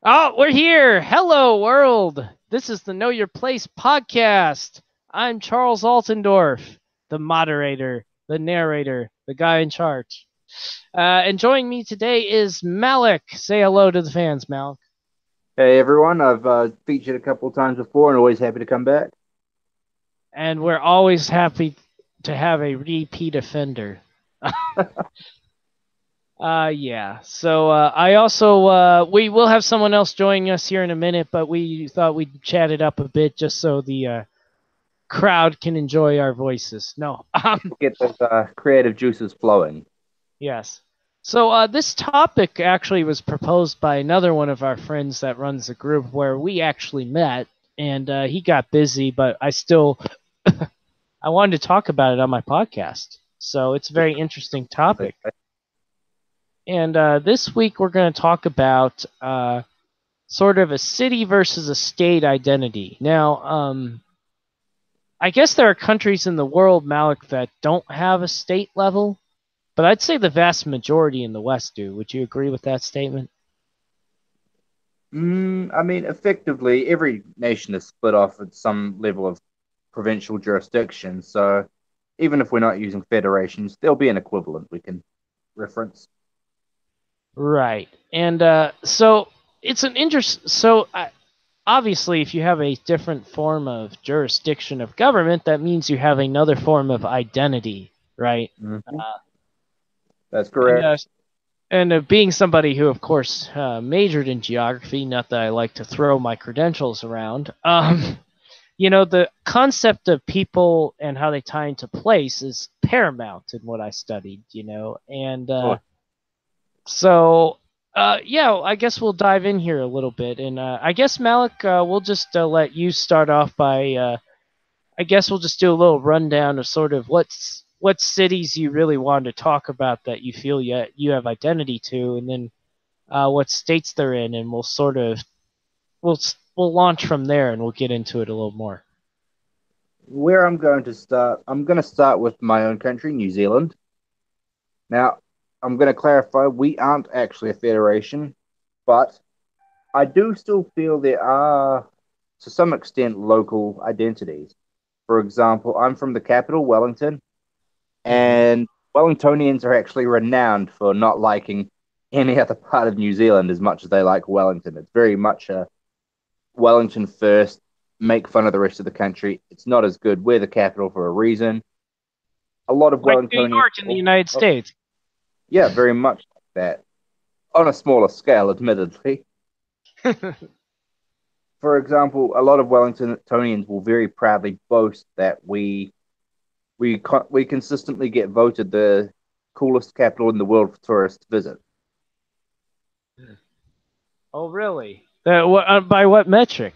Oh, we're here. Hello, world. This is the Know Your Place podcast. I'm Charles Altendorf, the moderator, the narrator, the guy in charge. And joining me today is Malik. Say hello to the fans, Malik. Hey everyone, I've featured a couple of times before and always happy to come back. And we're always happy to have a repeat offender. Yeah. So I also we will have someone else joining us here in a minute, but we thought we'd chat it up a bit just so the crowd can enjoy our voices. No. Get those creative juices flowing. Yes. So this topic actually was proposed by another one of our friends that runs a group where we actually met, and he got busy, but I still I wanted to talk about it on my podcast. So it's a very interesting topic. And this week we're going to talk about sort of a city versus a state identity. Now, I guess there are countries in the world, Malik, that don't have a state level, but I'd say the vast majority in the West do. Would you agree with that statement? I mean, effectively, every nation is split off at some level of provincial jurisdiction. So even if we're not using federations, there'll be an equivalent we can reference. Right. And so it's an interest. So obviously, if you have a different form of jurisdiction of government, that means you have another form of identity, right? hmm Uh, That's and correct. being somebody who, of course, majored in geography, not that I like to throw my credentials around, the concept of people and how they tie into place is paramount in what I studied, and Oh, so. Yeah, I guess we'll dive in here a little bit, and I guess Malik, we'll just let you start off by I guess we'll just do a little rundown of sort of what cities you really wanted to talk about that you feel you have identity to, and then what states they're in, and we'll sort of we'll launch from there, and we'll get into it a little more. where I'm going to start with my own country, New Zealand. Now, I'm going to clarify, we aren't actually a federation, but I do still feel there are, to some extent, local identities. For example, I'm from the capital, Wellington, Mm-hmm. and Wellingtonians are actually renowned for not liking any other part of New Zealand as much as they like Wellington. It's very much a Wellington first, make fun of the rest of the country. It's not as good. We're the capital for a reason. A lot of Like New Wellingtonians, York in the United oh, States. yeah, very much like that. On a smaller scale, admittedly. For example, a lot of Wellingtonians will very proudly boast that we consistently get voted the coolest capital in the world for tourists to visit. Oh, really? By what metric?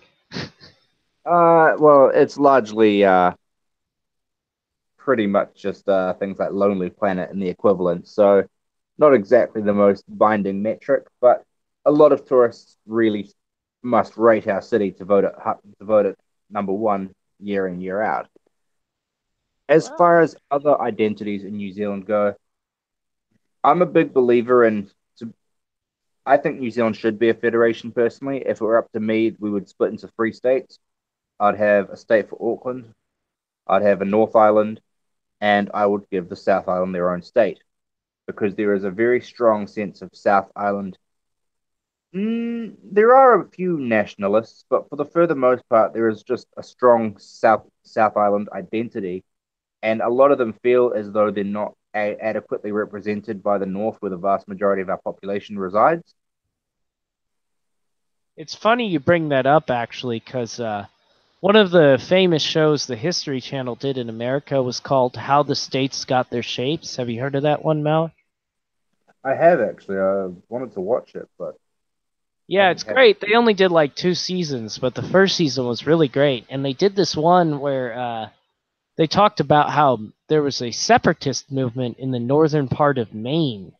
Well, it's largely pretty much just things like Lonely Planet and the equivalent. So, not exactly the most binding metric, but a lot of tourists really must rate our city to vote it number one year in year out. As Well, far as other identities in New Zealand go, I'm a big believer in. I think New Zealand should be a federation personally. If it were up to me, we would split into three states. I'd have a state for Auckland, I'd have a North Island, and I would give the South Island their own state because there is a very strong sense of South Island. There are a few nationalists, but for the further most part, there is just a strong South Island identity, and a lot of them feel as though they're not adequately represented by the North, where the vast majority of our population resides. it's funny you bring that up actually, because one of the famous shows the History Channel did in America was called "How the States Got Their Shapes." Have you heard of that one, Mel? I have actually. I wanted to watch it, but Yeah, haven't it's happened. great. They only did like 2 seasons, but the first season was really great. And they did this one where they talked about how there was a separatist movement in the northern part of Maine,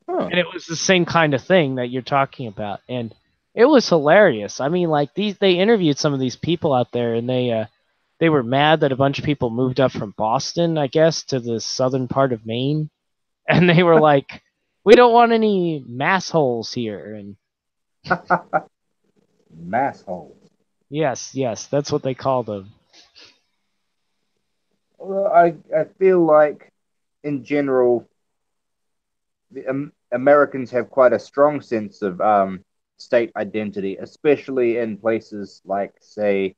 Huh. and it was the same kind of thing that you're talking about, and it was hilarious. I mean, like they interviewed some of these people out there, and they were mad that a bunch of people moved up from Boston, I guess, to the southern part of Maine, and they were like, "We don't want any mass holes here," and Mass holes. Yes, yes, that's what they call them. Well, I feel like in general, Americans have quite a strong sense of state identity, especially in places like, say,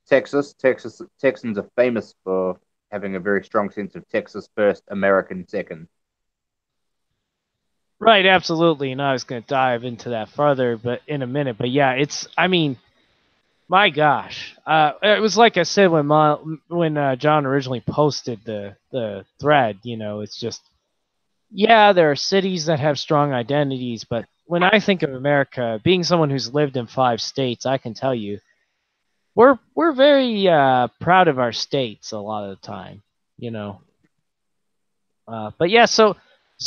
Texas. Texans are famous for having a very strong sense of Texas first, American second. Right, absolutely. And I was going to dive into that further, but in a minute. But yeah, I mean, my gosh, it was like I said when John originally posted the thread. It's just yeah, there are cities that have strong identities, but when I think of America, being someone who's lived in 5 states, I can tell you we're very proud of our states a lot of the time. You know, but yeah, so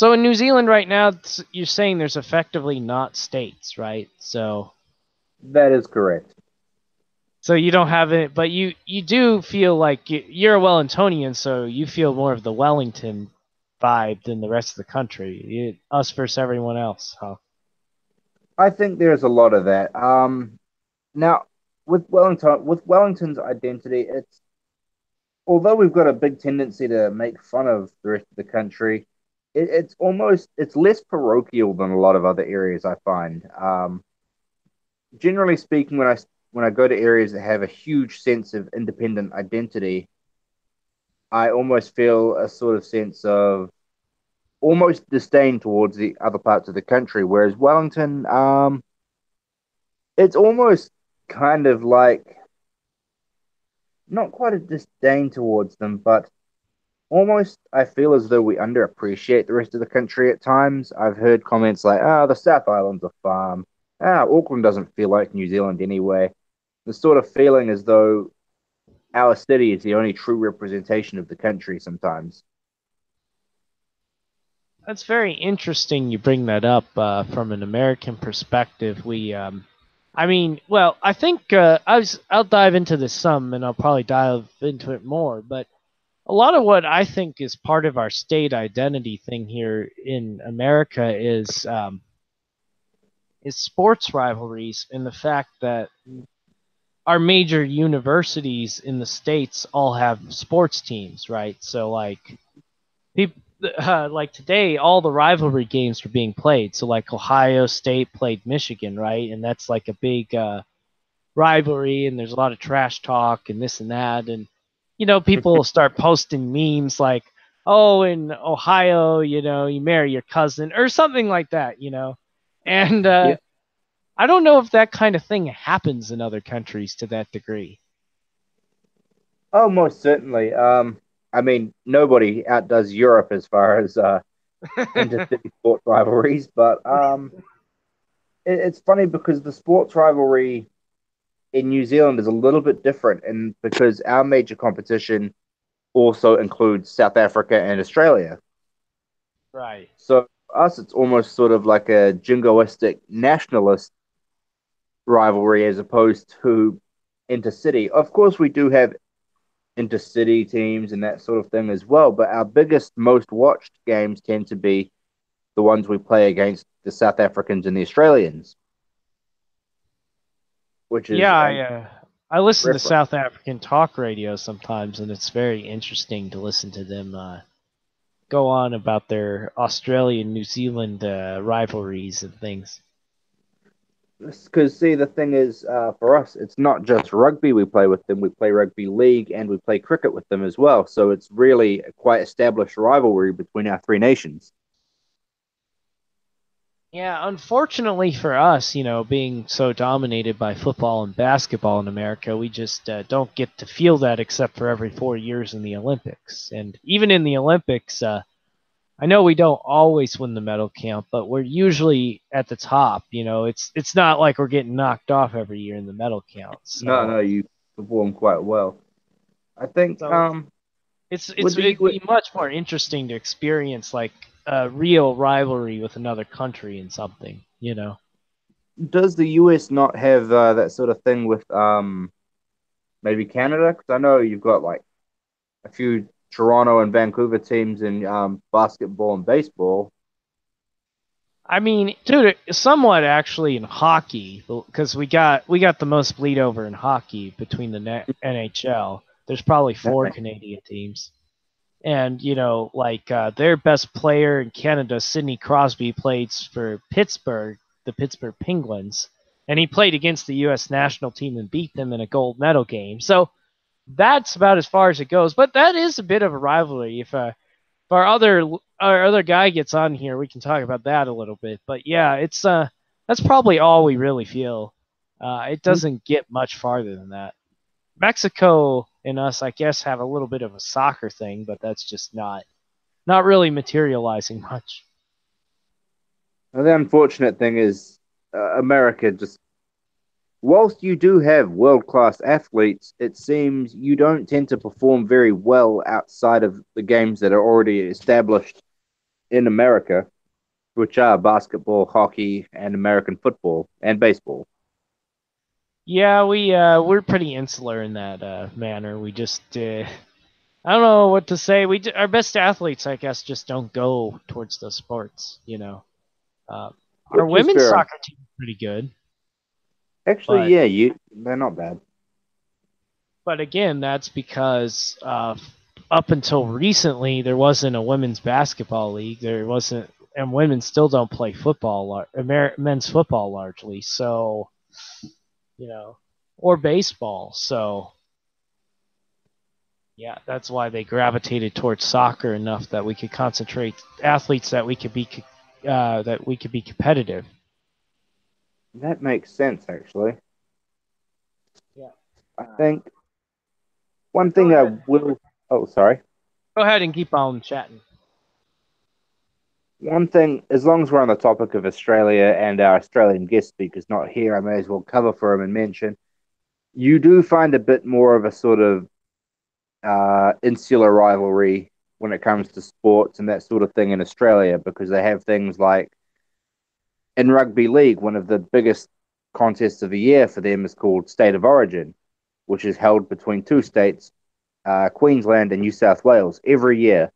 in New Zealand right now, you're saying there's effectively not states, right? That is correct. So you don't have it, but you do feel like you're a Wellingtonian, so you feel more of the Wellington vibe than the rest of the country. Us versus everyone else, huh? I think there's a lot of that. Now with Wellington's identity, it's although we've got a big tendency to make fun of the rest of the country, it's less parochial than a lot of other areas I find. Generally speaking, when I go to areas that have a huge sense of independent identity, I almost feel a sort of sense of almost disdain towards the other parts of the country. Whereas Wellington, it's almost kind of like not quite a disdain towards them, but almost I feel as though we underappreciate the rest of the country at times. I've heard comments like, "Ah, the South Island's a farm. Ah, Auckland doesn't feel like New Zealand anyway." The sort of feeling as though our city is the only true representation of the country sometimes. That's very interesting. You bring that up from an American perspective. I mean, well, I think I'll dive into this some, and I'll probably dive into it more. But a lot of what I think is part of our state identity thing here in America is sports rivalries and the fact that our major universities in the states all have sports teams, right? So people like today, all the rivalry games were being played. So like Ohio State played Michigan, right? And that's like a big rivalry, and there's a lot of trash talk and this and that, and people start posting memes like, "Oh, in Ohio, you marry your cousin" or something like that, and Yeah. I don't know if that kind of thing happens in other countries to that degree. Oh, most certainly. I mean, nobody outdoes Europe as far as intercity sport rivalries, but it's funny because the sports rivalry in New Zealand is a little bit different, and because our major competition also includes South Africa and Australia. Right. So for us, it's almost sort of like a jingoistic nationalist rivalry as opposed to intercity. Of course, we do have intercity teams and that sort of thing as well, but our biggest, most watched games tend to be the ones we play against the South Africans and the Australians, which is Yeah, a I listen to reference. South African talk radio sometimes, and it's very interesting to listen to them go on about their Australian New Zealand rivalries and things. Because see, the thing is, for us, it's not just rugby we play with them. We play rugby league and we play cricket with them as well. So it's really a quite established rivalry between our three nations. Yeah, unfortunately for us, being so dominated by football and basketball in America, we just don't get to feel that except for every 4 years in the Olympics. And even in the Olympics, I know we don't always win the medal count, but we're usually at the top. It's not like we're getting knocked off every year in the medal count. No, So no, you perform quite well. I think so with the it'd U. be much more interesting to experience like a real rivalry with another country in something. Does the US not have that sort of thing with maybe Canada? Because I know you've got like a few Toronto and Vancouver teams in basketball and baseball. I mean, dude, somewhat actually in hockey because we got the most bleed over in hockey between the NHL. There's probably That four makes Canadian teams, and like their best player in Canada, Sidney Crosby, plays for Pittsburgh, the Pittsburgh Penguins, and he played against the U.S. national team and beat them in a gold medal game. So that's about as far as it goes. But that is a bit of a rivalry. If our other guy gets on here, we can talk about that a little bit. But yeah, it's that's probably all we really feel. It doesn't get much farther than that. Mexico and us, I guess, have a little bit of a soccer thing, but that's just not really materializing much. Well, the unfortunate thing is, America just, whilst you do have world class athletes, it seems you don't tend to perform very well outside of the games that are already established in America, which are basketball, hockey, and American football and baseball. Yeah, we're pretty insular in that manner. We just I don't know what to say. Our best athletes, I guess, just don't go towards those sports. Uh, our Which is women's fair. soccer team is pretty good, Actually, but yeah, they're not bad. again, that's because up until recently there wasn't a women's basketball league. There wasn't, and women still don't play football, men's football largely. So you know, or baseball. So yeah, that's why they gravitated towards soccer enough that we could concentrate athletes that we could be competitive. That makes sense, actually. Yeah. I think one But go thing I ahead. will. Oh, sorry. Go ahead and keep on chatting. One thing, as long as we're on the topic of Australia and our Australian guest speakers not here, I may as well cover for him and mention you do find a bit more of a sort of insular rivalry when it comes to sports and that sort of thing in Australia because they have things like in rugby league, one of the biggest contests of the year for them is called State of Origin, which is held between two states, Queensland and New South Wales, every year.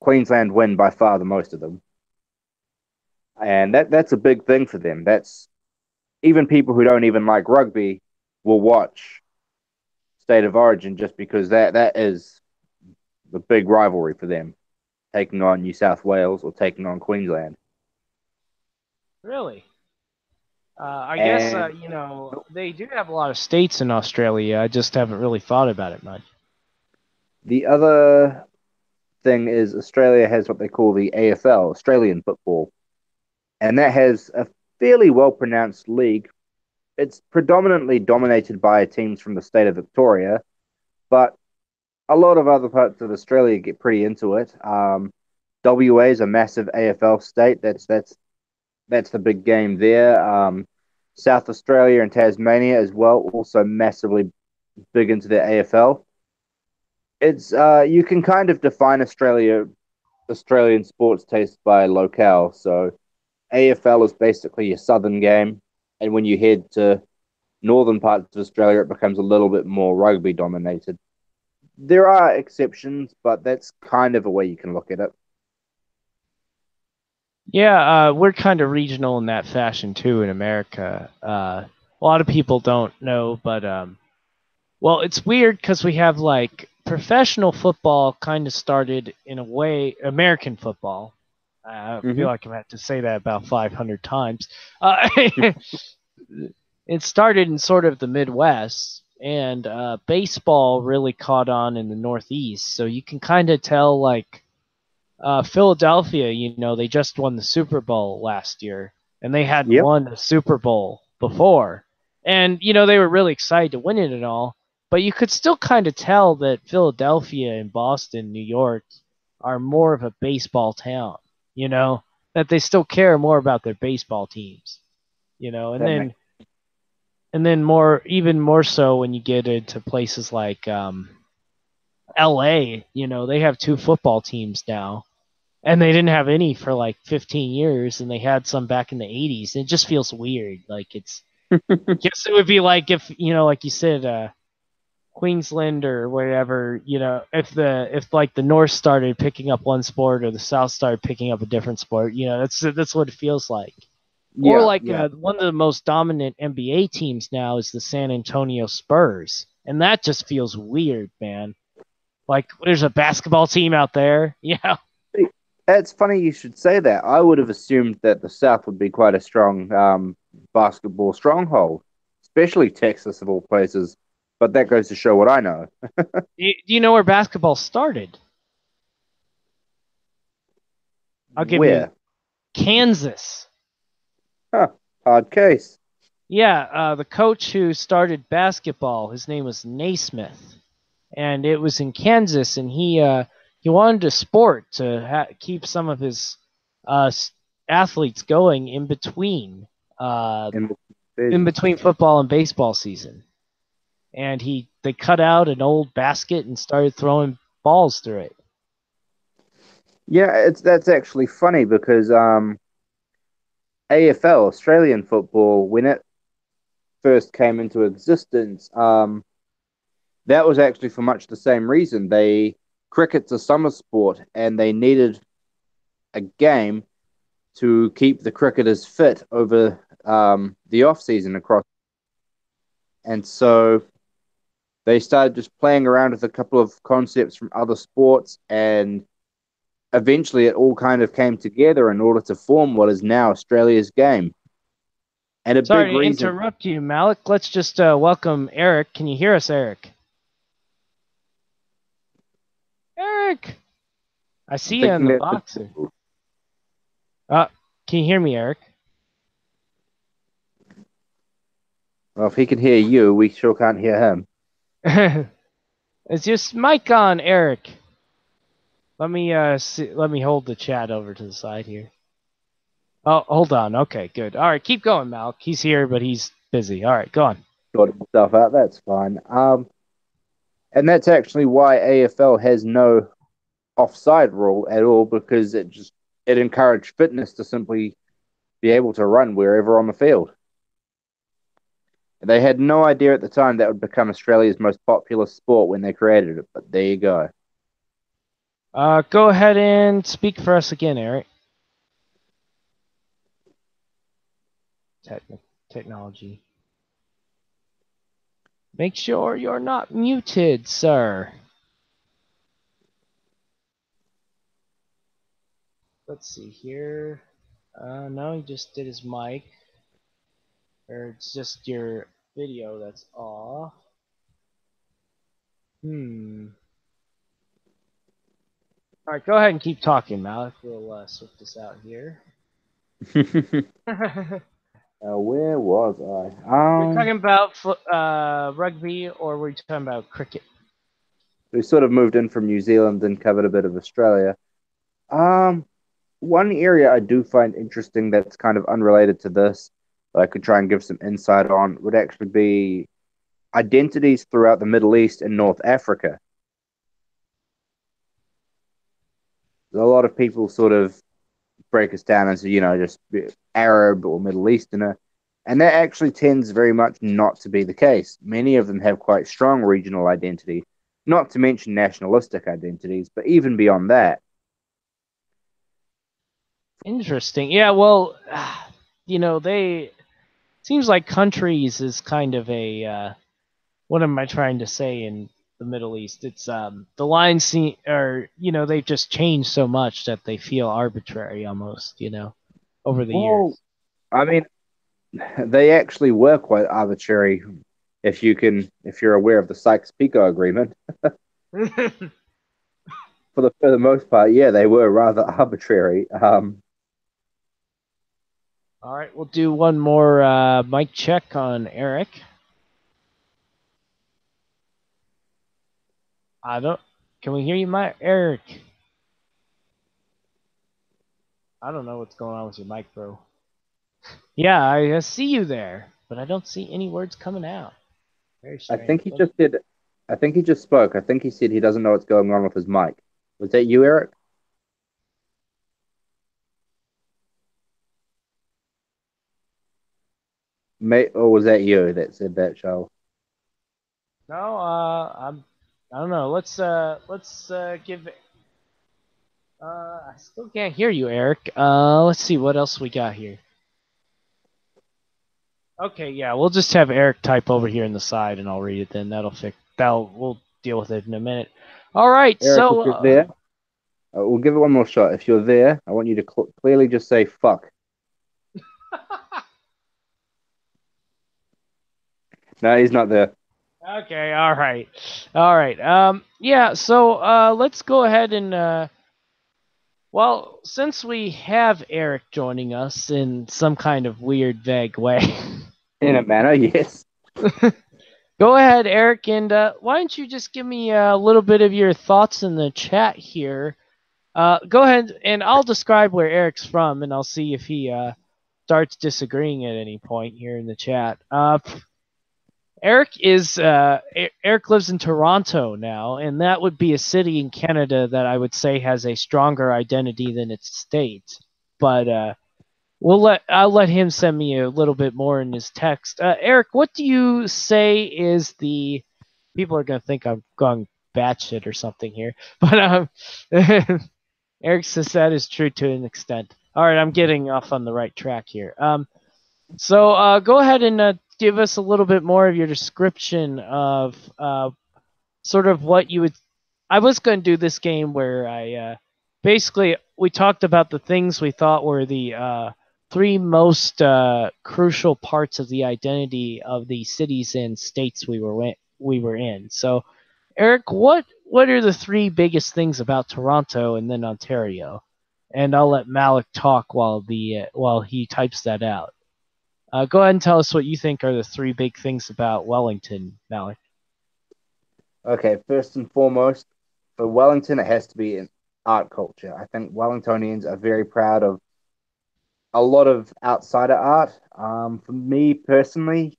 Queensland win by far the most of them, and that's a big thing for them. That's even people who don't even like rugby will watch State of Origin just because that is the big rivalry for them, taking on New South Wales or taking on Queensland. Really? I guess And they do have a lot of states in Australia. I just haven't really thought about it much. the other thing is Australia has what they call the AFL, Australian football, and that has a fairly well pronounced league. It's predominantly dominated by teams from the state of Victoria, but a lot of other parts of Australia get pretty into it. WA is a massive AFL state. That's the big game there. South Australia and Tasmania as well, also massively big into the AFL. It's you can kind of define Australian sports taste by locale. So AFL is basically your southern game, and when you head to northern parts of Australia, it becomes a little bit more rugby dominated. There are exceptions, but that's kind of a way you can look at it. Yeah, we're kind of regional in that fashion too in America. A lot of people don't know, but well, it's weird because we have like professional football kind of started in a way, American football. I feel Mm-hmm. like I'm going to have to say that about 500 times. It started in sort of the Midwest, and baseball really caught on in the Northeast. So you can kind of tell, like, Philadelphia, they just won the Super Bowl last year, and they hadn't Yep, won a Super Bowl before. And, they were really excited to win it and all, but you could still kind of tell that Philadelphia and Boston, New York are more of a baseball town, that they still care more about their baseball teams, and that then makes. even more so when you get into places like LA, they have two football teams now, and they didn't have any for like 15 years, and they had some back in the 80s. It just feels weird. Like I guess it would be like if like you said, Queensland or wherever, if like the North started picking up one sport or the South started picking up a different sport, that's what it feels like. Or Yeah, like yeah. one of the most dominant NBA teams now is the San Antonio Spurs, and that just feels weird, man. Like there's a basketball team out there, yeah. It's funny you should say that. I would have assumed that the South would be quite a strong basketball stronghold, especially Texas of all places. But that goes to show what I know. Do you know where basketball started? I'll give you Where? Kansas. Huh, hard case. Yeah, the coach who started basketball, his name was Naismith, and it was in Kansas, and he wanted a sport to keep some of his uh, athletes going uh, In the in seasons. between football and baseball season, and they cut out an old basket and started throwing balls through it. Yeah, it's that's actually funny because AFL, Australian football, when it first came into existence, that was actually for much the same reason. Cricket's a summer sport, and they needed a game to keep the cricketers fit over the off season across. And so they started just playing around with a couple of concepts from other sports, and eventually it all kind of came together in order to form what is now Australia's game. And a big Sorry to reason, interrupt you, Malik. Let's just welcome Eric. Can you hear us, Eric? Eric, I I'm see you in thinking the that, boxer. Uh, can you hear me, Eric? well, if he can hear you, we sure can't hear him. Is your mic on, Eric? Let me hold the chat over to the side here. Oh, hold on. Okay, good. All right, keep going, Malik. He's here, but he's busy. All right, go on. Sorted himself out. That's fine. And that's actually why AFL has no offside rule at all because it encouraged fitness to simply be able to run wherever on the field. They had no idea at the time that would become Australia's most popular sport when they created it, but there you go. Go ahead and speak for us again, Eric. Technology. Make sure you're not muted, sir. Let's see here. No, he just did his mic. Or it's just your video that's off. Hmm. All right, go ahead and keep talking, Malik. We'll sort this out here. Where was I? We're talking about rugby, or we're talking about cricket. We sort of moved in from New Zealand and covered a bit of Australia. Um, One area I do find interesting that's kind of unrelated to this, that I could try and give some insight on, would actually be identities throughout the Middle East and North Africa. A lot of people sort of break us down as, just Arab or Middle Easterner. And that actually tends very much not to be the case. Many of them have quite strong regional identity, not to mention nationalistic identities, but even beyond that. Interesting. Yeah, well, they seems like countries is kind of a what am I trying to say in the Middle East? It's the lines seem or they've just changed so much that they feel arbitrary almost, over the Well, years. I mean, they actually were quite arbitrary if you're aware of the Sykes-Picot Agreement. For the most part, yeah, they were rather arbitrary. All right, we'll do one more mic check on Eric. I don't. Can we hear you, my Eric? I don't know what's going on with your mic, bro. Yeah, I see you there, but I don't see any words coming out. Very I strange. think he just did. I think he just spoke. I think he said he doesn't know what's going on with his mic. Was that you, Eric? Or was that you that said that, Charles? No, I don't know. Let's give. I still can't hear you, Eric. Let's see what else we got here. Okay, yeah, we'll just have Eric type over here in the side, and I'll read it. Then that'll fix. That'll we'll deal with it in a minute. All right, Eric, if so you're there, we'll give it one more shot. If you're there, I want you to clearly just say "fuck." No, he's not there. okay, all right. Yeah. So let's go ahead and well, since we have Eric joining us in some kind of weird, vague way, In a manner, yes. go ahead, Eric, and why don't you just give me a little bit of your thoughts in the chat here? Go ahead, and I'll describe where Eric's from, and I'll see if he starts disagreeing at any point here in the chat. Eric lives in Toronto now, and that would be a city in Canada that I would say has a stronger identity than its state. But I'll let him send me a little bit more in his text. Eric, what do you say is the people are gonna think I'm going batshit or something here, but Eric says that is true to an extent. All right, I'm getting off on the right track here. So go ahead and give us a little bit more of your description of sort of what you would. I was going to do this game where I basically we talked about the things we thought were the three most crucial parts of the identity of the cities and states we were in. So, Eric, what are the three biggest things about Toronto and then Ontario? And I'll let Malik talk while he types that out. Go ahead and tell us what you think are the three big things about Wellington, Malik. Okay, first and foremost, for Wellington, it has to be an art culture. I think Wellingtonians are very proud of a lot of outsider art. For me personally,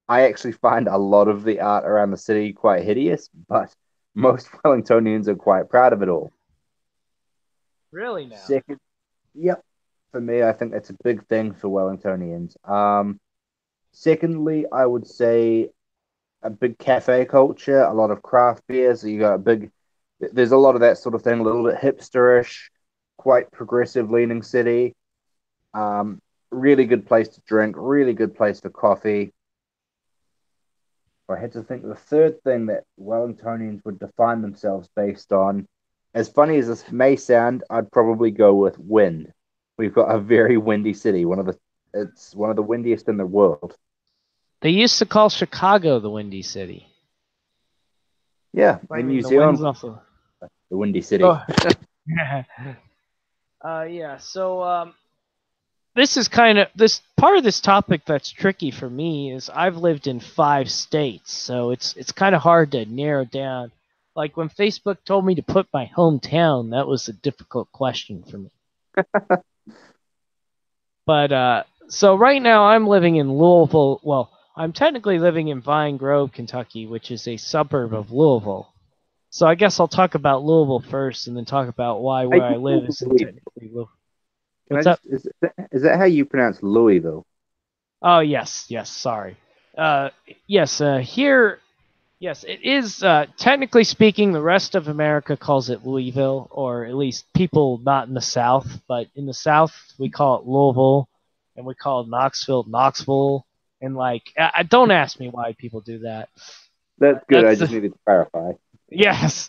I actually find a lot of the art around the city quite hideous, but most Wellingtonians are quite proud of it all. Really now? Second, yep, for me, I think that's a big thing for Wellingtonians. Secondly, I would say a big cafe culture, a lot of craft beers. So you got a big, there's a lot of that sort of thing, a little bit hipsterish, quite progressive leaning city. Um, Really good place to drink, really good place for coffee. If I had to think, the third thing that Wellingtonians would define themselves based on, as funny as this may sound, I'd probably go with wind. We've got a very windy city, it's one of the windiest in the world. They used to call Chicago the Windy City. Yeah, in Blaming New the winds Zealand, off the. the windy city. Oh. Yeah. So this is kind of this part of this topic that's tricky for me is I've lived in 5 states, so it's kind of hard to narrow down. Like when Facebook told me to put my hometown, that was a difficult question for me. But so right now I'm living in Louisville. Well, I'm technically living in Vine Grove, Kentucky, which is a suburb of Louisville. So I guess I'll talk about Louisville first, and then talk about why I where I live call isn't Louisville. technically Louisville. Can I What's up? just is that how you pronounce Louisville? Oh yes, yes. Sorry. Yes. Here, yes, it is. Technically speaking, the rest of America calls it Louisville, or at least people not in the South. But in the South, we call it Louisville, and we call it Knoxville. And like, don't ask me why people do that. That's good. I That's just needed to clarify. yes.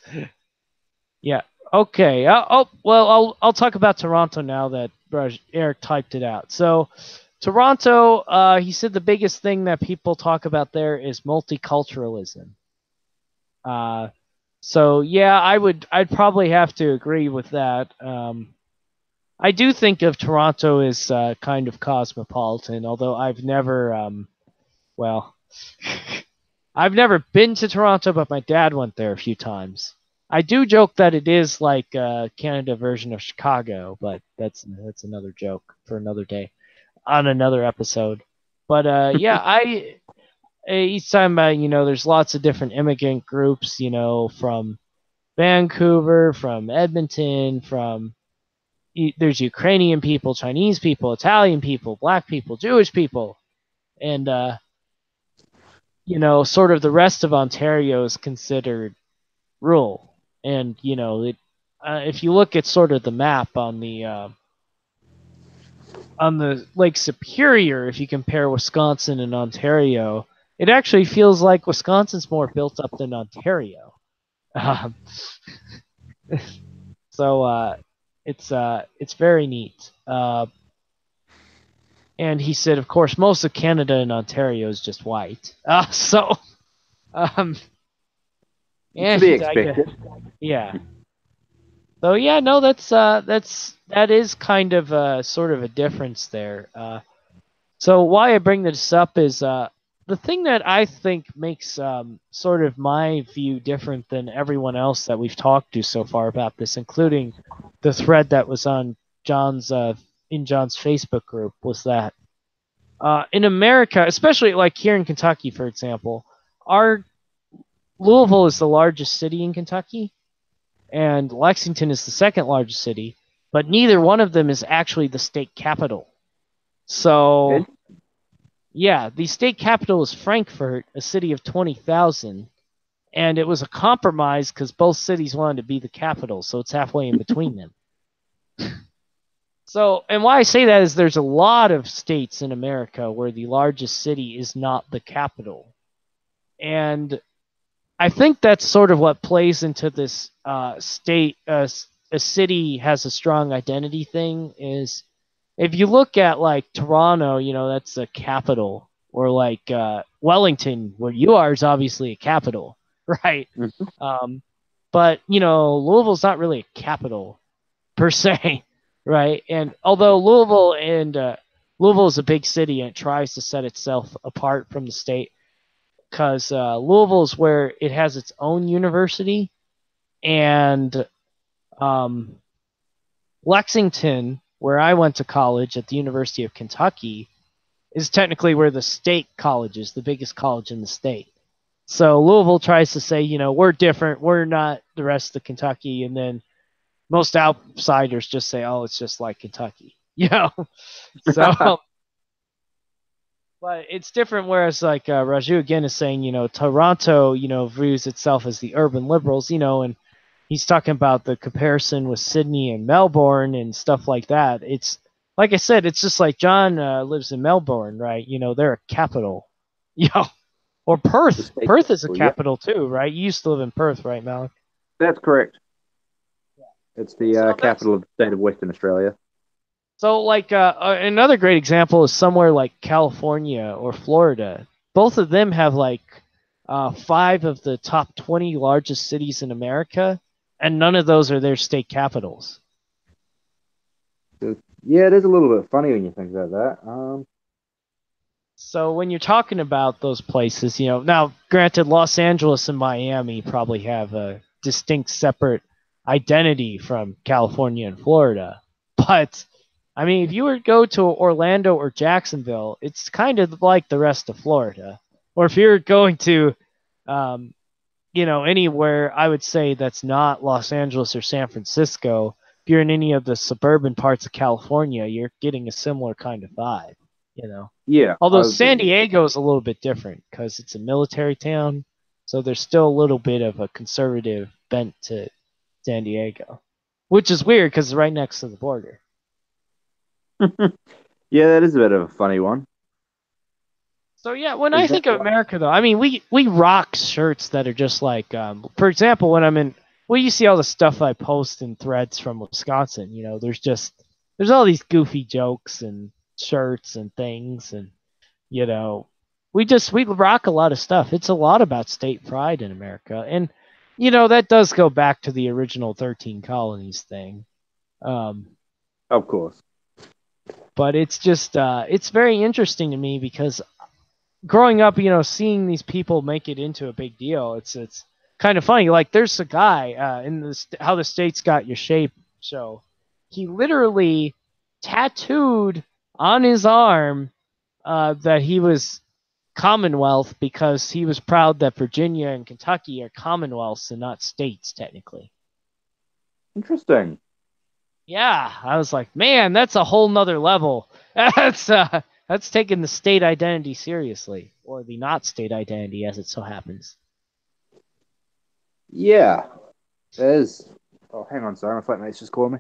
Yeah. Okay. I'll talk about Toronto now that Eric typed it out. So, Toronto, he said the biggest thing that people talk about there is multiculturalism. Uh, so yeah, I'd probably have to agree with that. I do think of Toronto as kind of cosmopolitan, although I've never, well, I've never been to Toronto, but my dad went there a few times. I do joke that it is like a Canada version of Chicago, but that's another joke for another day on another episode. But yeah, I each time there's lots of different immigrant groups, from Vancouver, from Edmonton, from there's Ukrainian people, Chinese people, Italian people, Black people, Jewish people, and sort of the rest of Ontario is considered rural, and if you look at sort of the map on the Lake Superior, if you compare Wisconsin and Ontario, it actually feels like Wisconsin's more built up than Ontario. Um, so it's very neat. And he said, of course, most of Canada and Ontario is just white. Um, To be and I guess, expected. yeah. So yeah, no, that is kind of sort of a difference there. So why I bring this up is the thing that I think makes sort of my view different than everyone else that we've talked to so far about this, including the thread that was on John's in John's Facebook group, was that in America, especially like here in Kentucky, for example, our Louisville is the largest city in Kentucky, and Lexington is the second largest city, but neither one of them is actually the state capital. So And yeah, the state capital is Frankfurt, a city of 20,000, and it was a compromise because both cities wanted to be the capital, so it's halfway in between them. So, and why I say that is there's a lot of states in America where the largest city is not the capital. And I think that's sort of what plays into this a city has a strong identity thing is if you look at like Toronto, that's a capital, or like Wellington, where you are, is obviously a capital, right? Mhm. Um, but Louisville's not really a capital per se, right? And although Louisville is a big city and it tries to set itself apart from the state, because Louisville is where it has its own university, and um, Lexington, where I went to college at the University of Kentucky, is technically where the state college is, the biggest college in the state. So Louisville tries to say, we're different, we're not the rest of Kentucky, and then most outsiders just say, oh, it's just like Kentucky, So, but it's different. Whereas like Raju again is saying, Toronto, views itself as the urban liberals, and he's talking about the comparison with Sydney and Melbourne and stuff like that. It's like I said, it's just like John lives in Melbourne, right? They're a capital, you know, or the Perth. state Perth is a capital, yeah, capital too, right? You used to live in Perth, right, Malik? that's correct. It's the So that's capital of the state of Western Australia. so like another great example is somewhere like California or Florida. Both of them have like five of the top 20 largest cities in America, and none of those are their state capitals. So, yeah, it is a little bit funny when you think about that. So when you're talking about those places, now granted, Los Angeles and Miami probably have a distinct separate identity from California and Florida. But I mean, if you were to go to Orlando or Jacksonville, it's kind of like the rest of Florida. Or if you're going to, um, anywhere, I would say that's not Los Angeles or San Francisco. If you're in any of the suburban parts of California, you're getting a similar kind of vibe, you know. Yeah, Although I would San agree. Diego is a little bit different because it's a military town, so there's still a little bit of a conservative bent to San Diego, which is weird because it's right next to the border. Yeah, that is a bit of a funny one. So yeah, when I Is that think of America, though, I mean we rock shirts that are just like, for example, when I'm in, well, you see all the stuff I post in threads from Wisconsin. There's all these goofy jokes and shirts and things, and you know, we rock a lot of stuff. It's a lot about state pride in America, and that does go back to the original 13 colonies thing. Um, of course? but it's just it's very interesting to me because growing up, seeing these people make it into a big deal, it's kind of funny. Like there's a guy in this How the States Got Your Shape show. He literally tattooed on his arm that he was Commonwealth because he was proud that Virginia and Kentucky are commonwealths and not states technically. Interesting. Yeah, I was like, man, that's a whole nother level. That's That's taking the state identity seriously, or the not state identity, as it so happens. Yeah, there's. Oh, hang on, sorry, my flatmate's just calling me.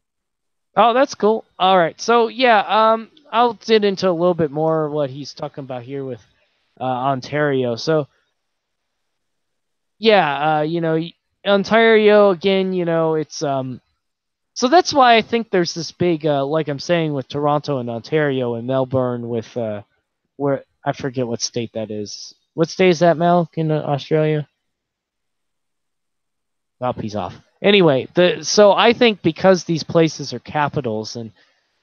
Oh, that's cool. All right, so yeah, I'll get into a little bit more what he's talking about here with Ontario. So yeah, Ontario again. It's So that's why I think there's this big, like I'm saying, with Toronto and Ontario and Melbourne with where I forget what state that is. What state is that, Mel, in Australia? Oh, he's off. Anyway, so I think because these places are capitals, and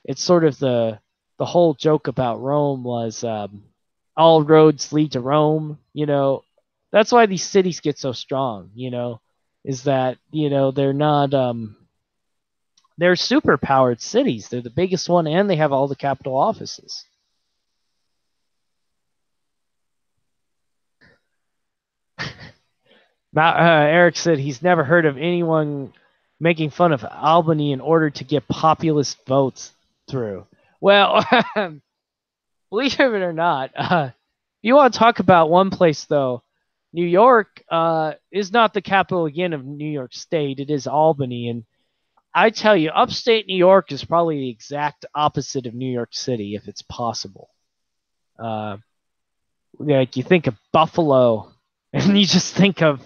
it's sort of the whole joke about Rome was all roads lead to Rome. That's why these cities get so strong. Is that they're not they're super powered cities. They're the biggest one, and they have all the capital offices. Eric said he's never heard of anyone making fun of Albany in order to get populist votes through. Well, believe it or not, if you want to talk about one place, though, New York is not the capital again of New York State. It is Albany. And I tell you, upstate New York is probably the exact opposite of New York City, if it's possible. Uh, like you think of Buffalo, and you just think of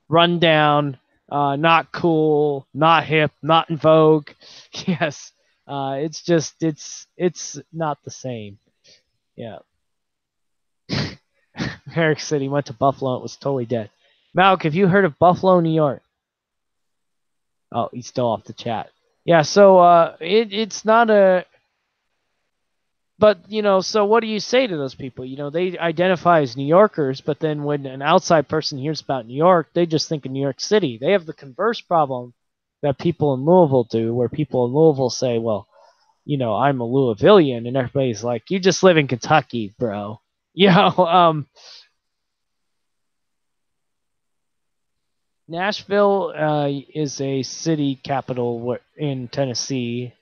rundown, not cool, not hip, not in vogue. Yes, it's not the same. Yeah, Eric said he went to Buffalo and it was totally dead. Malk, have you heard of Buffalo, New York? Oh, he's still off the chat. Yeah, so it's not a but so what do you say to those people? They identify as New Yorkers, but then when an outside person hears about New York, they just think of New York City. They have the converse problem that people in Louisville do, where people in Louisville say, well, I'm a Louisvillian, and everybody's like, you just live in Kentucky, bro. you know um Nashville is a city capital in Tennessee,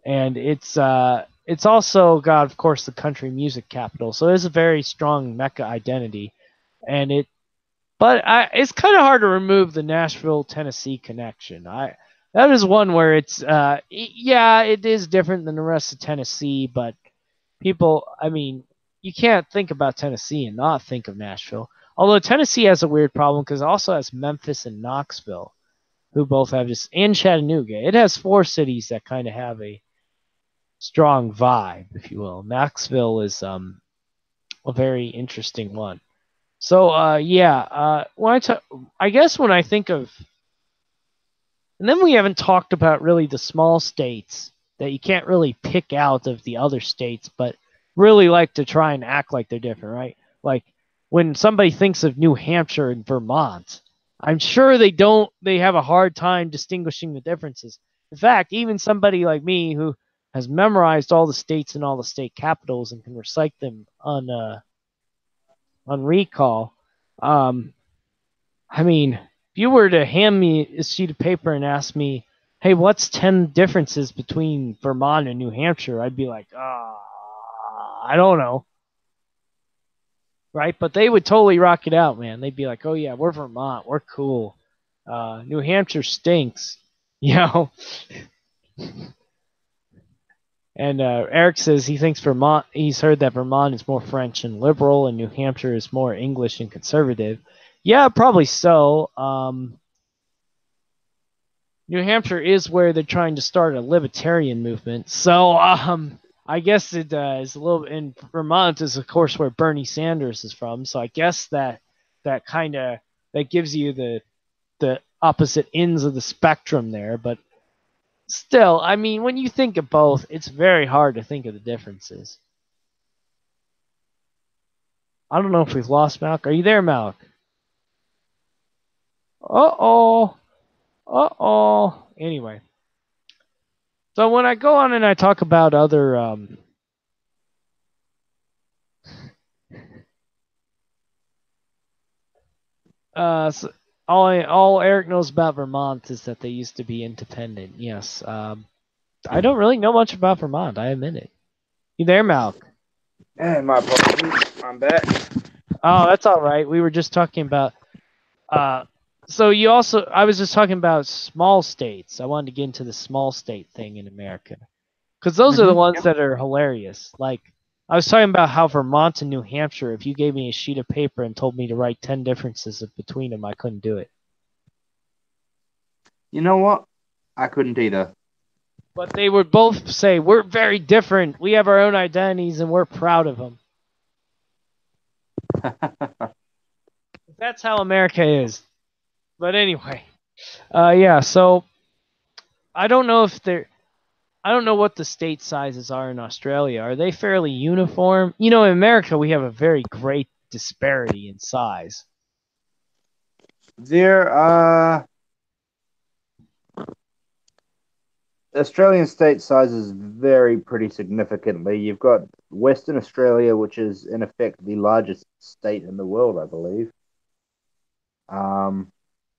and it's also got, of course, the country music capital. So it's a very strong Mecca identity, and it's kind of hard to remove the Nashville, Tennessee connection. That is one where it's yeah, it is different than the rest of Tennessee, but I mean, you can't think about Tennessee and not think of Nashville. Although Tennessee has a weird problem because it also has Memphis and Knoxville, who both have this, and Chattanooga. It has four cities that kind of have a strong vibe, if you will. Knoxville is a very interesting one. So yeah, I guess when I think of, and then we haven't talked about really the small states that you can't really pick out of the other states, but really like to try and act like they're different, right? Like when somebody thinks of New Hampshire and Vermont, I'm sure they have a hard time distinguishing the differences. In fact, even somebody like me who has memorized all the states and all the state capitals and can recite them on recall, um, I mean, if you were to hand me a sheet of paper and ask me, "Hey, what's 10 differences between Vermont and New Hampshire?" I'd be like, I don't know, right? But they would totally rock it out, man. They'd be like, "Oh yeah, we're Vermont, we're cool. New Hampshire stinks," you know. And Eric says he thinks Vermont. He's heard that Vermont is more French and liberal, and New Hampshire is more English and conservative. Yeah, probably so. New Hampshire is where they're trying to start a libertarian movement. So I guess it is a little. In Vermont is of course where Bernie Sanders is from. So I guess that kind of that gives you the opposite ends of the spectrum there. But still, I mean, when you think of both, it's very hard to think of the differences. I don't know if we've lost Malk. Are you there, Malk? Uh oh. Uh oh. Anyway, so when I go on and I talk about other so all Eric knows about Vermont is that they used to be independent. Yes. I don't really know much about Vermont. I admit it. You there, Malk? And my apologies. I'm back. Oh, that's all right. We were just talking about. Uh, so you also, I was just talking about small states. I wanted to get into the small state thing in America because those are the Mm-hmm. ones that are hilarious. Like I was talking about how Vermont and New Hampshire, if you gave me a sheet of paper and told me to write 10 differences between them, I couldn't do it. You know what? I couldn't either. But they would both say we're very different. We have our own identities and we're proud of them. That's how America is. But anyway, yeah. So I don't know if they're. I don't know what the state sizes are in Australia. Are they fairly uniform? You know, in America we have a very great disparity in size. There, Australian state sizes vary pretty significantly. You've got Western Australia, which is in effect the largest state in the world, I believe. Um,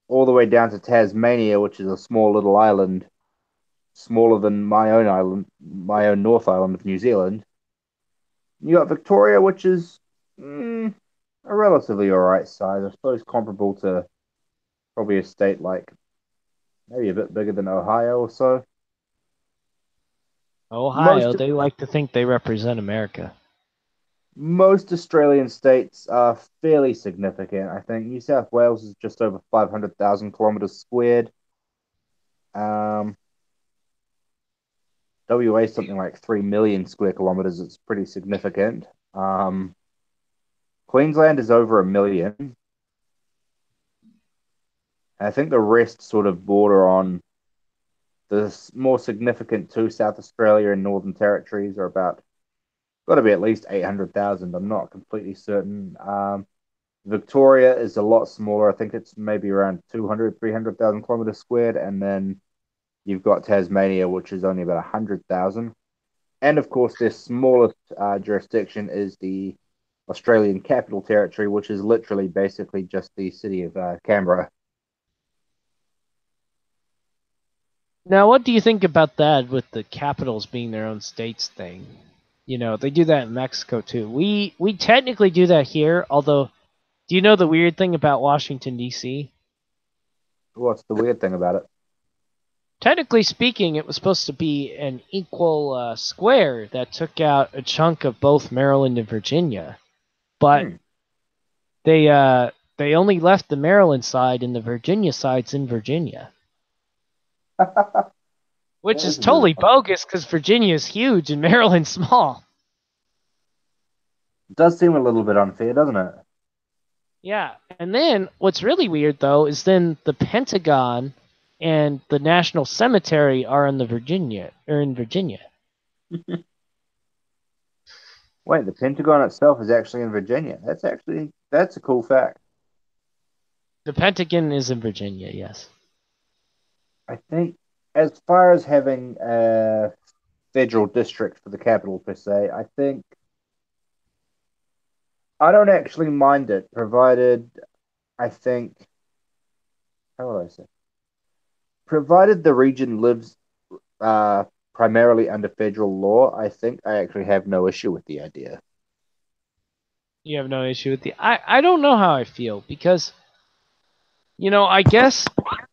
all the way down to Tasmania, which is a small little island, smaller than my own island, my own North Island of New Zealand. You got Victoria, which is a relatively alright size, I suppose, comparable to probably a state like maybe a bit bigger than Ohio or so. Ohio, Most they like to think they represent America. most Australian states are fairly significant. I think New South Wales is just over 500,000 kilometers squared. Um, WA is something like 3 million square kilometers. It's pretty significant. Um, Queensland is over a million. I think the rest sort of border on the more significant two, South Australia and Northern Territories, are about got to be at least 800,000. I'm not completely certain. Victoria is a lot smaller. I think it's maybe around 200, 300,000 kilometers squared. And then you've got Tasmania, which is only about 100,000. And of course, their smallest jurisdiction is the Australian Capital Territory, which is literally basically just the city of Canberra. Now, what do you think about that with the capitals being their own states thing? You know, they do that in Mexico too. We technically do that here, although do you know the weird thing about Washington D.C.? What's the weird thing about it? Technically speaking, it was supposed to be an equal square that took out a chunk of both Maryland and Virginia, but Hmm. they only left the Maryland side and the Virginia side's in Virginia, That which is is a bit totally of bogus because Virginia is huge and Maryland's small. does seem a little bit unfair, doesn't it? Yeah, and then what's really weird though is then the Pentagon and the National Cemetery are in Virginia. Wait, the Pentagon itself is actually in Virginia. That's a cool fact. The Pentagon is in Virginia, yes. I think as far as having a federal district for the capital per se, I think I don't actually mind it, provided I think how would I say, provided the region lives uh, primarily under federal law. I think I actually have no issue with the idea. You have no issue with the I don't know how I feel because I guess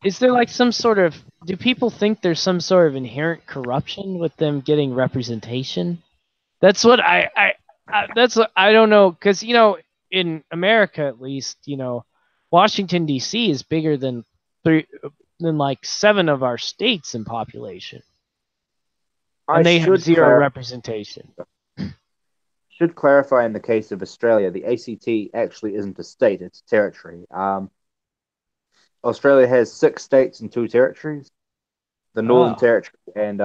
is there like some sort of do people think there's some sort of inherent corruption with them getting representation? That's what that's what I don't know because in America at least Washington D.C. is bigger than three than like seven of our states in population, I and they have should zero clar- representation. should clarify in the case of Australia, the ACT actually isn't a state; it's a territory. Australia has 6 states and 2 territories: the Northern Oh, Territory and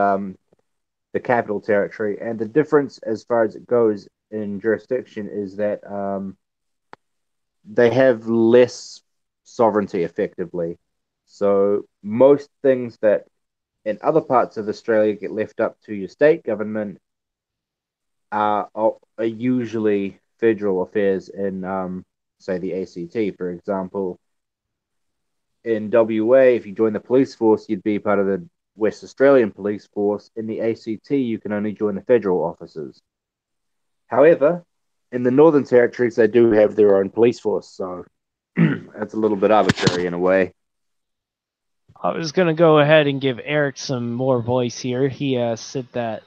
the Capital Territory. And the difference, as far as it goes in jurisdiction, is that they have less sovereignty effectively. So most things that in other parts of Australia get left up to your state government are usually federal affairs in, say, the ACT, for example. In WA, if you join the police force, you'd be part of the West Australian Police Force. In the ACT, you can only join the federal officers. However, in the Northern Territories, they do have their own police force, so it's a little bit arbitrary in a way. I was going to go ahead and give Eric some more voice here. He said that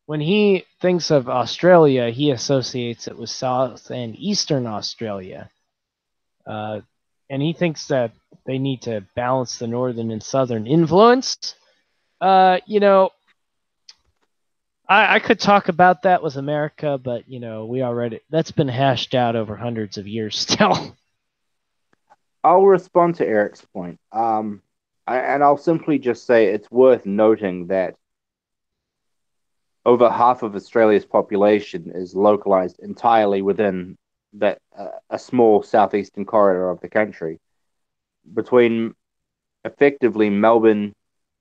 when he thinks of Australia, he associates it with South and Eastern Australia. Uh, and he thinks that they need to balance the Northern and Southern influence. You know, I could talk about that with America, but we already that's been hashed out over hundreds of years still. I'll respond to Eric's point. And I'll simply just say it's worth noting that over half of Australia's population is localized entirely within that a small southeastern corridor of the country. Between effectively Melbourne,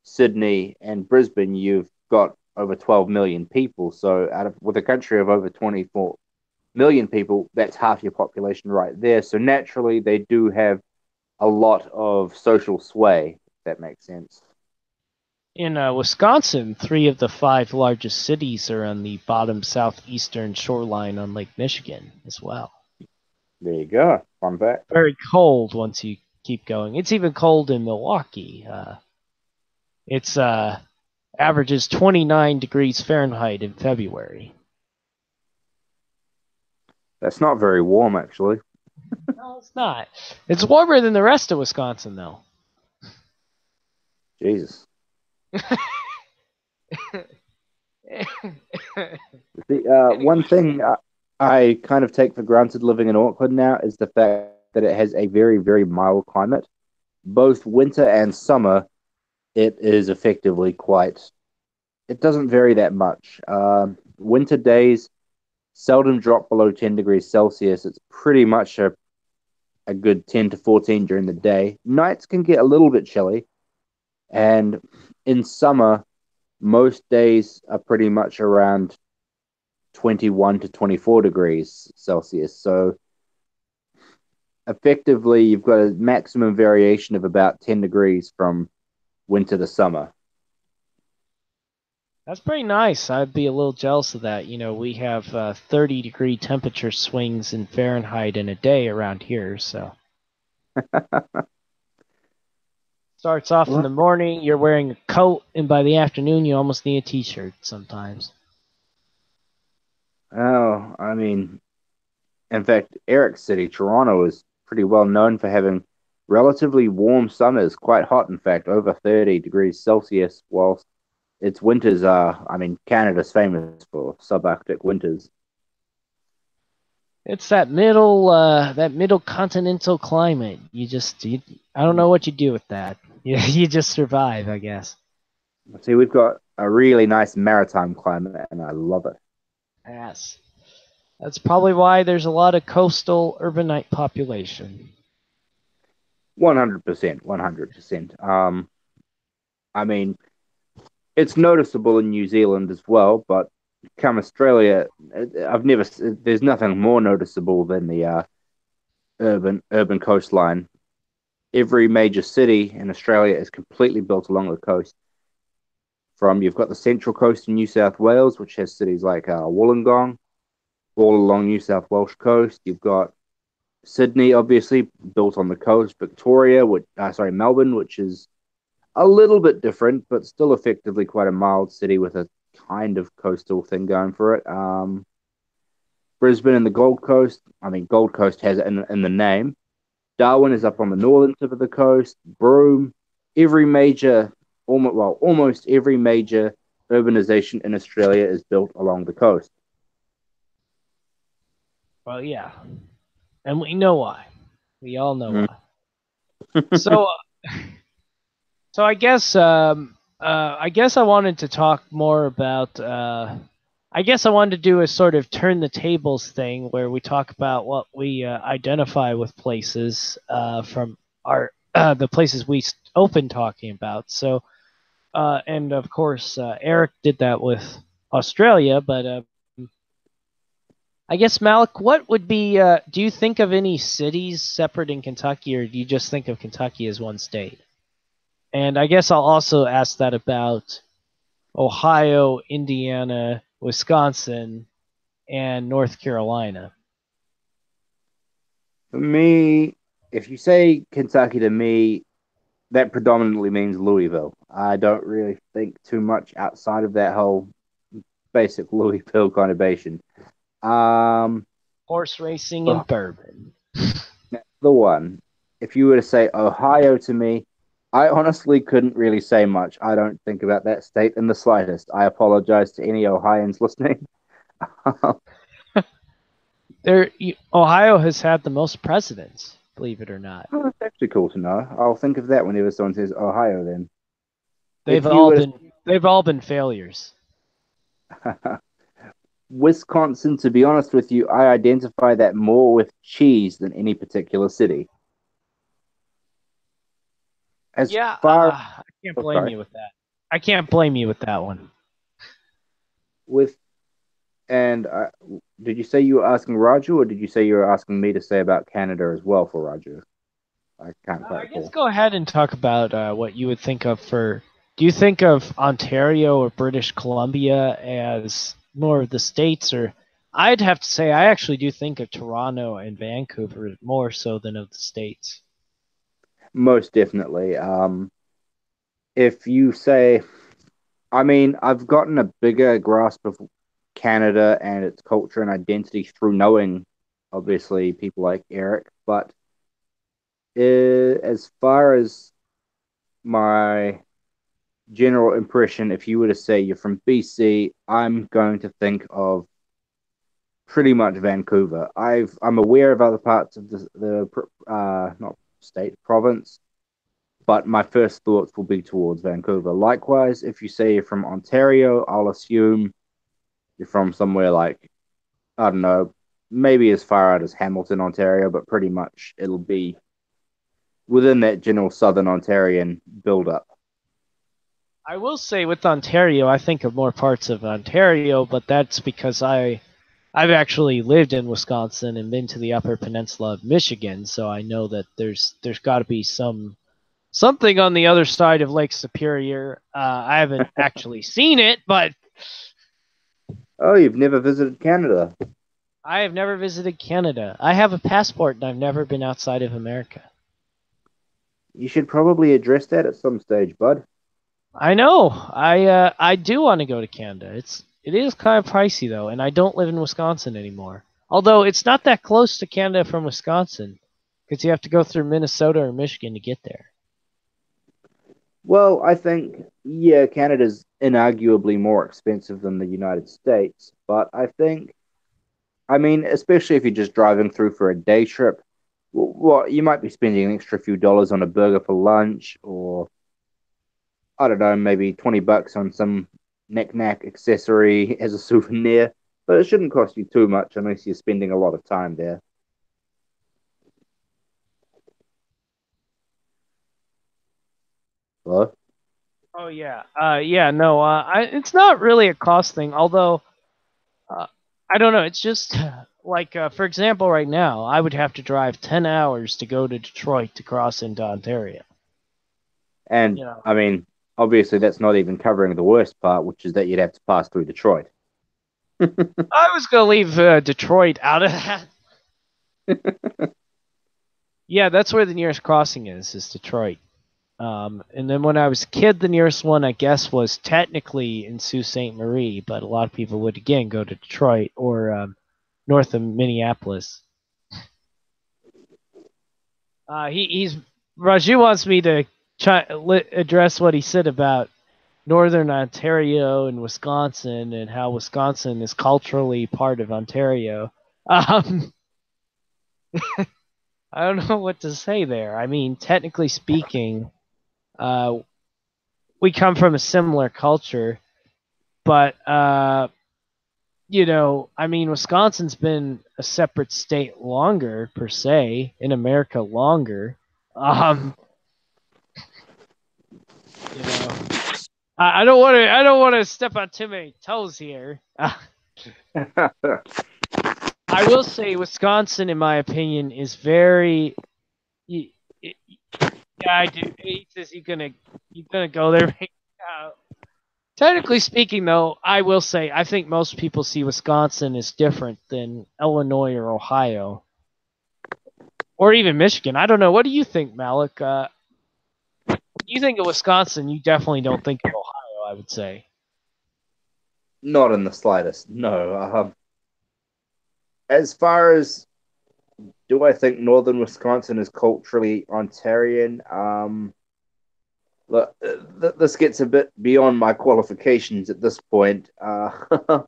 Sydney, and Brisbane, you've got over 12 million people. So, out of with a country of over 24 million people, that's half your population right there. So, naturally, they do have a lot of social sway, if that makes sense. In Wisconsin, three of the five largest cities are on the bottom southeastern shoreline on Lake Michigan as well. There you go. Fun fact. Very cold once you keep going. It's even cold in Milwaukee. It's averages 29 degrees Fahrenheit in February. That's not very warm, actually. No, it's not. It's warmer than the rest of Wisconsin, though. Jesus. The one thing I kind of take for granted living in Auckland now is the fact that it has a very, very mild climate. Both winter and summer, it is effectively quite. It doesn't vary that much. Winter days seldom drop below 10 degrees Celsius. It's pretty much a good 10 to 14 during the day. Nights can get a little bit chilly. And in summer, most days are pretty much around 21 to 24 degrees Celsius. So effectively, you've got a maximum variation of about 10 degrees from winter to summer. That's pretty nice. I'd be a little jealous of that. We have 30-degree temperature swings in Fahrenheit in a day around here. So starts off in Well, the morning, you're wearing a coat, and by the afternoon, you almost need a t-shirt sometimes. oh, I mean, in fact, Eric's city, Toronto, is pretty well known for having relatively warm summers, quite hot, in fact, over 30 degrees Celsius, whilst its winters are, I mean, Canada's famous for subarctic winters. It's that middle continental climate. I don't know what you do with that. You just survive, I guess. See, we've got a really nice maritime climate, and I love it. Yes. That's probably why there's a lot of coastal urbanite population. 100%, 100%. I mean, it's noticeable in New Zealand as well, but come Australia, there's nothing more noticeable than the urban coastline. Every major city in Australia is completely built along the coast. You've got the Central Coast in New South Wales, which has cities like Wollongong, all along New South Welsh coast. You've got Sydney, obviously built on the coast. Melbourne, which is a little bit different, but still effectively quite a mild city with a kind of coastal thing going for it. Brisbane and the Gold Coast. I mean, Gold Coast has it in the name. Darwin is up on the northern tip of the coast. Broome, every major, almost every major urbanization in Australia is built along the coast. Well, yeah. And we know why. We all know Mm. why. So, I guess I wanted to talk more about. I guess I wanted to do a sort of turn the tables thing where we talk about what we identify with places from our the places we open talking about. So, and of course, Eric did that with Australia, but I guess Malik, what would be? Do you think of any cities separate in Kentucky, or do you just think of Kentucky as one state? And I guess I'll also ask that about Ohio, Indiana, Wisconsin. and North Carolina. For me, if you say Kentucky to me, that predominantly means Louisville. I don't really think too much outside of that whole basic Louisville conurbation. Um, Horse racing the, and bourbon. the one. If you were to say Ohio to me, I honestly couldn't really say much. I don't think about that state in the slightest. I apologize to any Ohioans listening. Ohio has had the most presidents, believe it or not. Oh, that's actually cool to know. I'll think of that whenever someone says Ohio. Then, They've if you all were been they've all been failures. to Wisconsin, to be honest with you, I identify that more with cheese than any particular city. As Yeah, far, I can't oh, blame sorry, you with that. I can't blame you with that one. with and did you say you were asking Roger, or did you say you were asking me to say about Canada as well for Roger? I can't quite I guess recall. go ahead and talk about what you would think of for. Do you think of Ontario or British Columbia as more of the states, or I'd have to say I actually do think of Toronto and Vancouver more so than of the states. Most definitely. If you say, I mean, I've gotten a bigger grasp of Canada and its culture and identity through knowing, obviously, people like Eric. But as far as my general impression, if you were to say you're from BC, I'm going to think of pretty much Vancouver. I'm aware of other parts of the not state province, but my first thoughts will be towards Vancouver. Likewise, if you say you're from Ontario, I'll assume you're from somewhere like, I don't know, maybe as far out as Hamilton, Ontario, but pretty much it'll be within that general Southern Ontarian build up. I will say with Ontario, I think of more parts of Ontario, but that's because I've actually lived in Wisconsin and been to the Upper Peninsula of Michigan, so I know that there's got to be something on the other side of Lake Superior. I haven't actually seen it, but Oh, you've never visited Canada? I have never visited Canada. I have a passport and I've never been outside of America. You should probably address that at some stage, bud. I know. I do want to go to Canada. It is kind of pricey though, and I don't live in Wisconsin anymore. Although it's not that close to Canada from Wisconsin, because you have to go through Minnesota or Michigan to get there. Well, I think, yeah, Canada's inarguably more expensive than the United States, but I think, I mean, especially if you're just driving through for a day trip, what you might be spending an extra few dollars on a burger for lunch, or I don't know, maybe $20 on some knick-knack accessory as a souvenir, but it shouldn't cost you too much unless you're spending a lot of time there. Hello? Oh yeah, yeah, no, it's not really a cost thing. Although, uh, I don't know. It's just like, for example, right now, I would have to drive 10 hours to go to Detroit to cross into Ontario. And You know, I mean, obviously that's not even covering the worst part, which is that you'd have to pass through Detroit. I was gonna leave Detroit out of that. Yeah, that's where the nearest crossing is Detroit. And then when I was a kid, the nearest one I guess was technically in Sault Ste. Marie, but a lot of people would again go to Detroit or north of Minneapolis. He's Raju wants me to address what he said about Northern Ontario and Wisconsin and how Wisconsin is culturally part of Ontario. Um, I don't know what to say there. I mean, technically speaking, uh, we come from a similar culture, but I mean, Wisconsin's been a separate state longer per se in America longer. Um, you know, I don't want to. I don't want to step on too many toes here. I will say Wisconsin, in my opinion, is very. y- y- Yeah, I do. He says you're gonna go there right now. Technically speaking, though, I will say I think most people see Wisconsin as different than Illinois or Ohio or even Michigan. I don't know. What do you think, Malik? You think of Wisconsin, you definitely don't think of Ohio, I would say. Not in the slightest. No. As far as do I think northern Wisconsin is culturally Ontarian? Look, this gets a bit beyond my qualifications at this point. I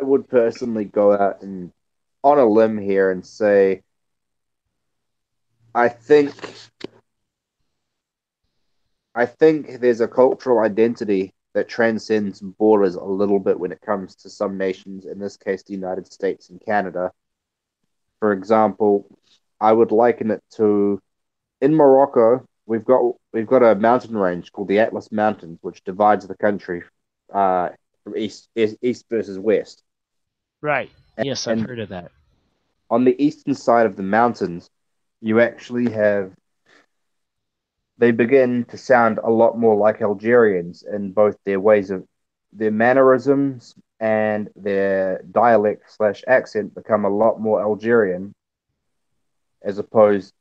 would personally go out and on a limb here and say I think I think there's a cultural identity that transcends borders a little bit when it comes to some nations, in this case, the United States and Canada. For example, I would liken it to in Morocco, we've got a mountain range called the Atlas Mountains, which divides the country from east versus west. Right. Yes, I've And heard of that. on the eastern side of the mountains, you actually have they begin to sound a lot more like Algerians in both their ways of their mannerisms and their dialect slash accent become a lot more Algerian as opposed.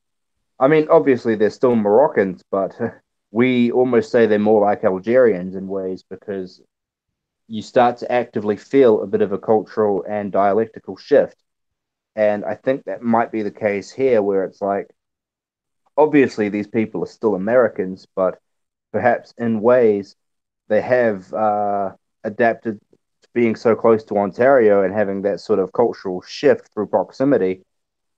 I mean, obviously they're still Moroccans, but we almost say they're more like Algerians in ways because you start to actively feel a bit of a cultural and dialectical shift. And I think that might be the case here, where it's like, obviously, these people are still Americans, but perhaps in ways they have adapted to being so close to Ontario and having that sort of cultural shift through proximity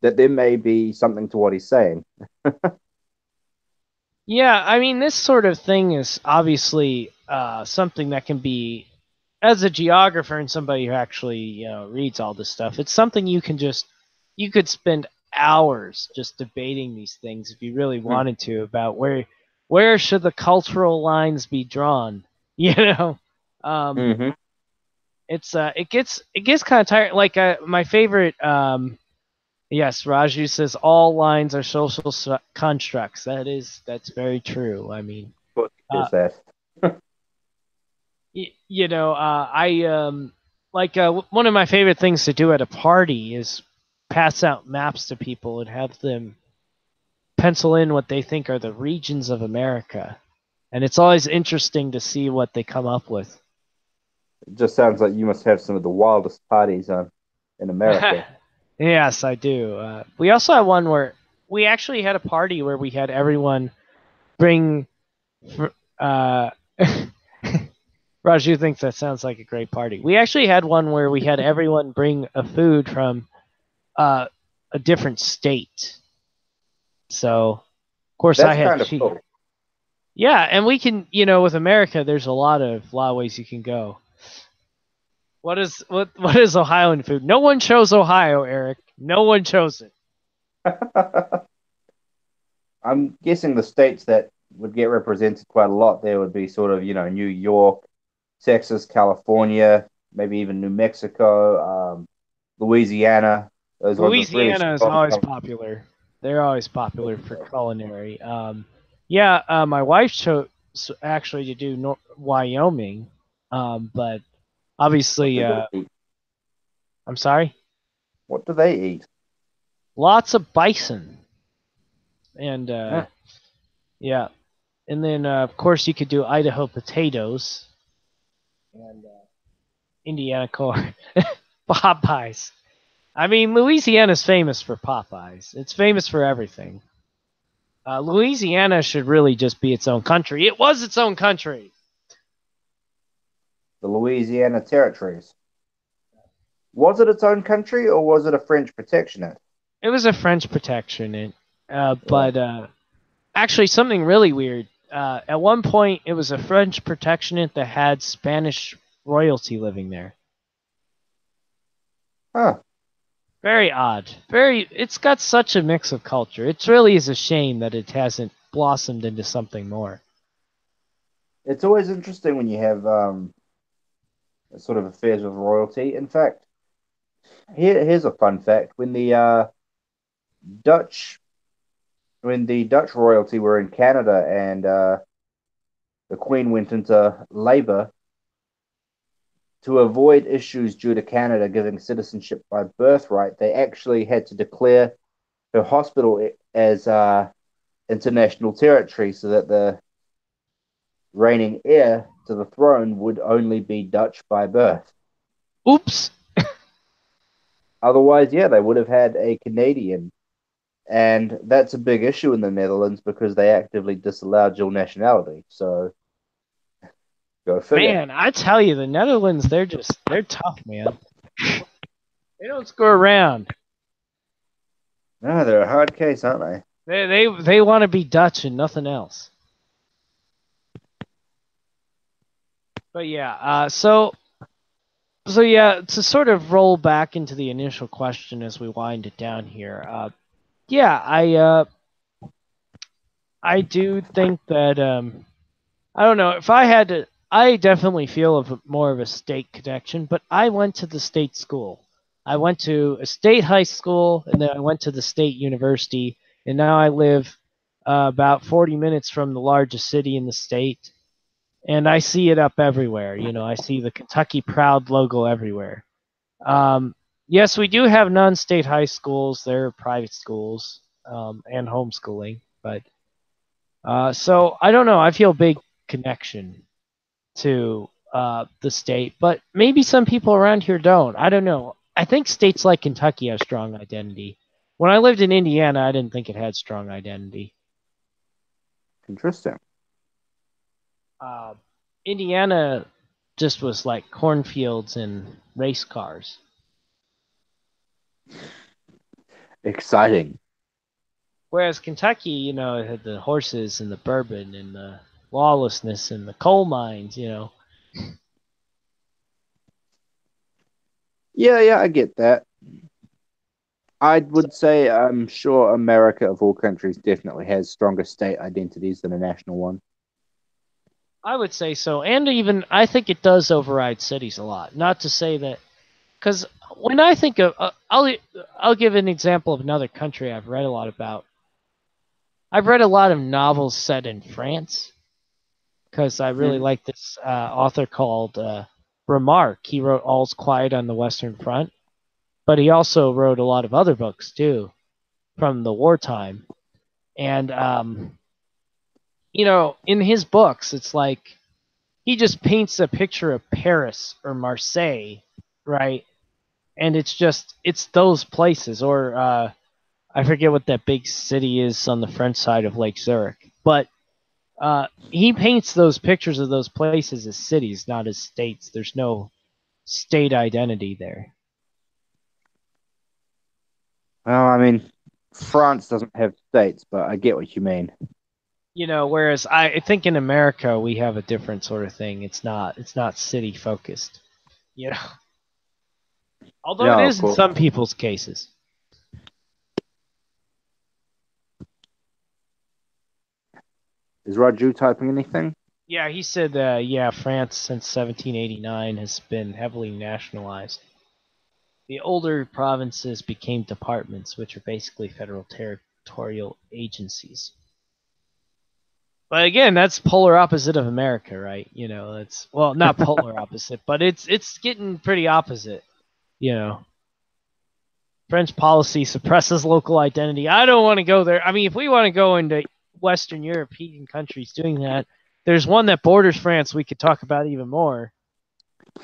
that there may be something to what he's saying. Yeah, I mean, this sort of thing is obviously something that can be, as a geographer and somebody who actually reads all this stuff, it's something you could spend hours just debating these things if you really Mm. wanted to about where should the cultural lines be drawn. You know, um, Mm-hmm. it gets kind of tired. Like my favorite. Yes, Raju says all lines are social constructs. That's very true. I mean, But uh, is that I like one of my favorite things to do at a party is pass out maps to people and have them pencil in what they think are the regions of America, and it's always interesting to see what they come up with. it just sounds like you must have some of the wildest parties in America. Yes, I do. We also had one where we actually had a party where we had everyone bring. Uh, Raju thinks that sounds like a great party. We actually had one where we had everyone bring a food from uh, a different state. So, of course, I That's had kind of cheese. cool. Yeah, and we can, with America, there's a lot of ways you can go. What is Ohioan food? No one chose Ohio, Eric. No one chose it. I'm guessing the states that would get represented quite a lot there would be sort of, New York, Texas, California, maybe even New Mexico, Louisiana. Those ones with really Louisiana is strong always culture. popular. They're always popular for culinary. Yeah, my wife chose actually to do Wyoming, but What obviously, do they eat? I'm sorry, What do they eat? lots of bison, and Huh. yeah, and then of course you could do Idaho potatoes and Indiana corn, Popeyes. I mean, Louisiana's famous for Popeyes. It's famous for everything. Louisiana should really just be its own country. It was its own country. The Louisiana Territories. Was it its own country or was it a French protectorate? It was a French protection, Yeah. but actually something really weird. At one point, it was a French protectorate that had Spanish royalty living there. Huh. Very odd. Very. It's got such a mix of culture. It really is a shame that it hasn't blossomed into something more. It's always interesting when you have sort of affairs with royalty. In fact, here's a fun fact. Dutch when the Dutch royalty were in Canada and the Queen went into labor to avoid issues due to Canada giving citizenship by birthright. They actually had to declare her hospital as international territory so that the reigning heir to the throne would only be Dutch by birth. Oops. Otherwise, yeah, they would have had a Canadian. And that's a big issue in the Netherlands because they actively disallow dual nationality. So go figure. Man, I tell you, the Netherlands, they're tough, man. They don't screw around. No, they're a hard case, aren't they? They want to be Dutch and nothing else. But yeah, so yeah, to sort of roll back into the initial question as we wind it down here. Yeah, I do think that I don't know if I had to. I definitely feel more of a state connection, but I went to the state school. I went to a state high school, and then I went to the state university, and now I live about 40 minutes from the largest city in the state, and I see it up everywhere. You know, I see the Kentucky Proud logo everywhere. Um, yes, we do have non-state high schools. They're private schools and homeschooling, but so I don't know. I feel a big connection to the state, but maybe some people around here don't. I don't know. I think states like Kentucky have strong identity. When I lived in Indiana, I didn't think it had strong identity. Interesting. Uh, Indiana just was like cornfields and race cars. Exciting. Whereas Kentucky, you know, it had the horses and the bourbon and the lawlessness and the coal mines, you know. Yeah, yeah, I get that. I So would say I'm sure America, of all countries, definitely has stronger state identities than a national one. I would say so. And even, I think it does override cities a lot. Not to say that, because when I think of, I'll give an example of another country I've read a lot about. I've read a lot of novels set in France because I really Mm-hmm. like this author called Remarque. He wrote All's Quiet on the Western Front, but he also wrote a lot of other books too from the wartime. And you know, in his books, it's like he just paints a picture of Paris or Marseille, right? And it's those places, or I forget what that big city is on the French side of Lake Zurich, but he paints those pictures of those places as cities, not as states. There's no state identity there. Well, I mean, France doesn't have states, but I get what you mean. You know, whereas I think in America we have a different sort of thing. It's not city focused. You know, although it Yeah, of is in course. some people's cases. Is Raju typing anything? Yeah, he said, yeah, France since 1789 has been heavily nationalized. The older provinces became departments, which are basically federal territorial agencies. But again, that's polar opposite of America, right? You know, it's well, not polar opposite, but it's getting pretty opposite. You know, French policy suppresses local identity. I don't want to go there. I mean, if we want to go into Western European countries doing that, there's one that borders France we could talk about even more.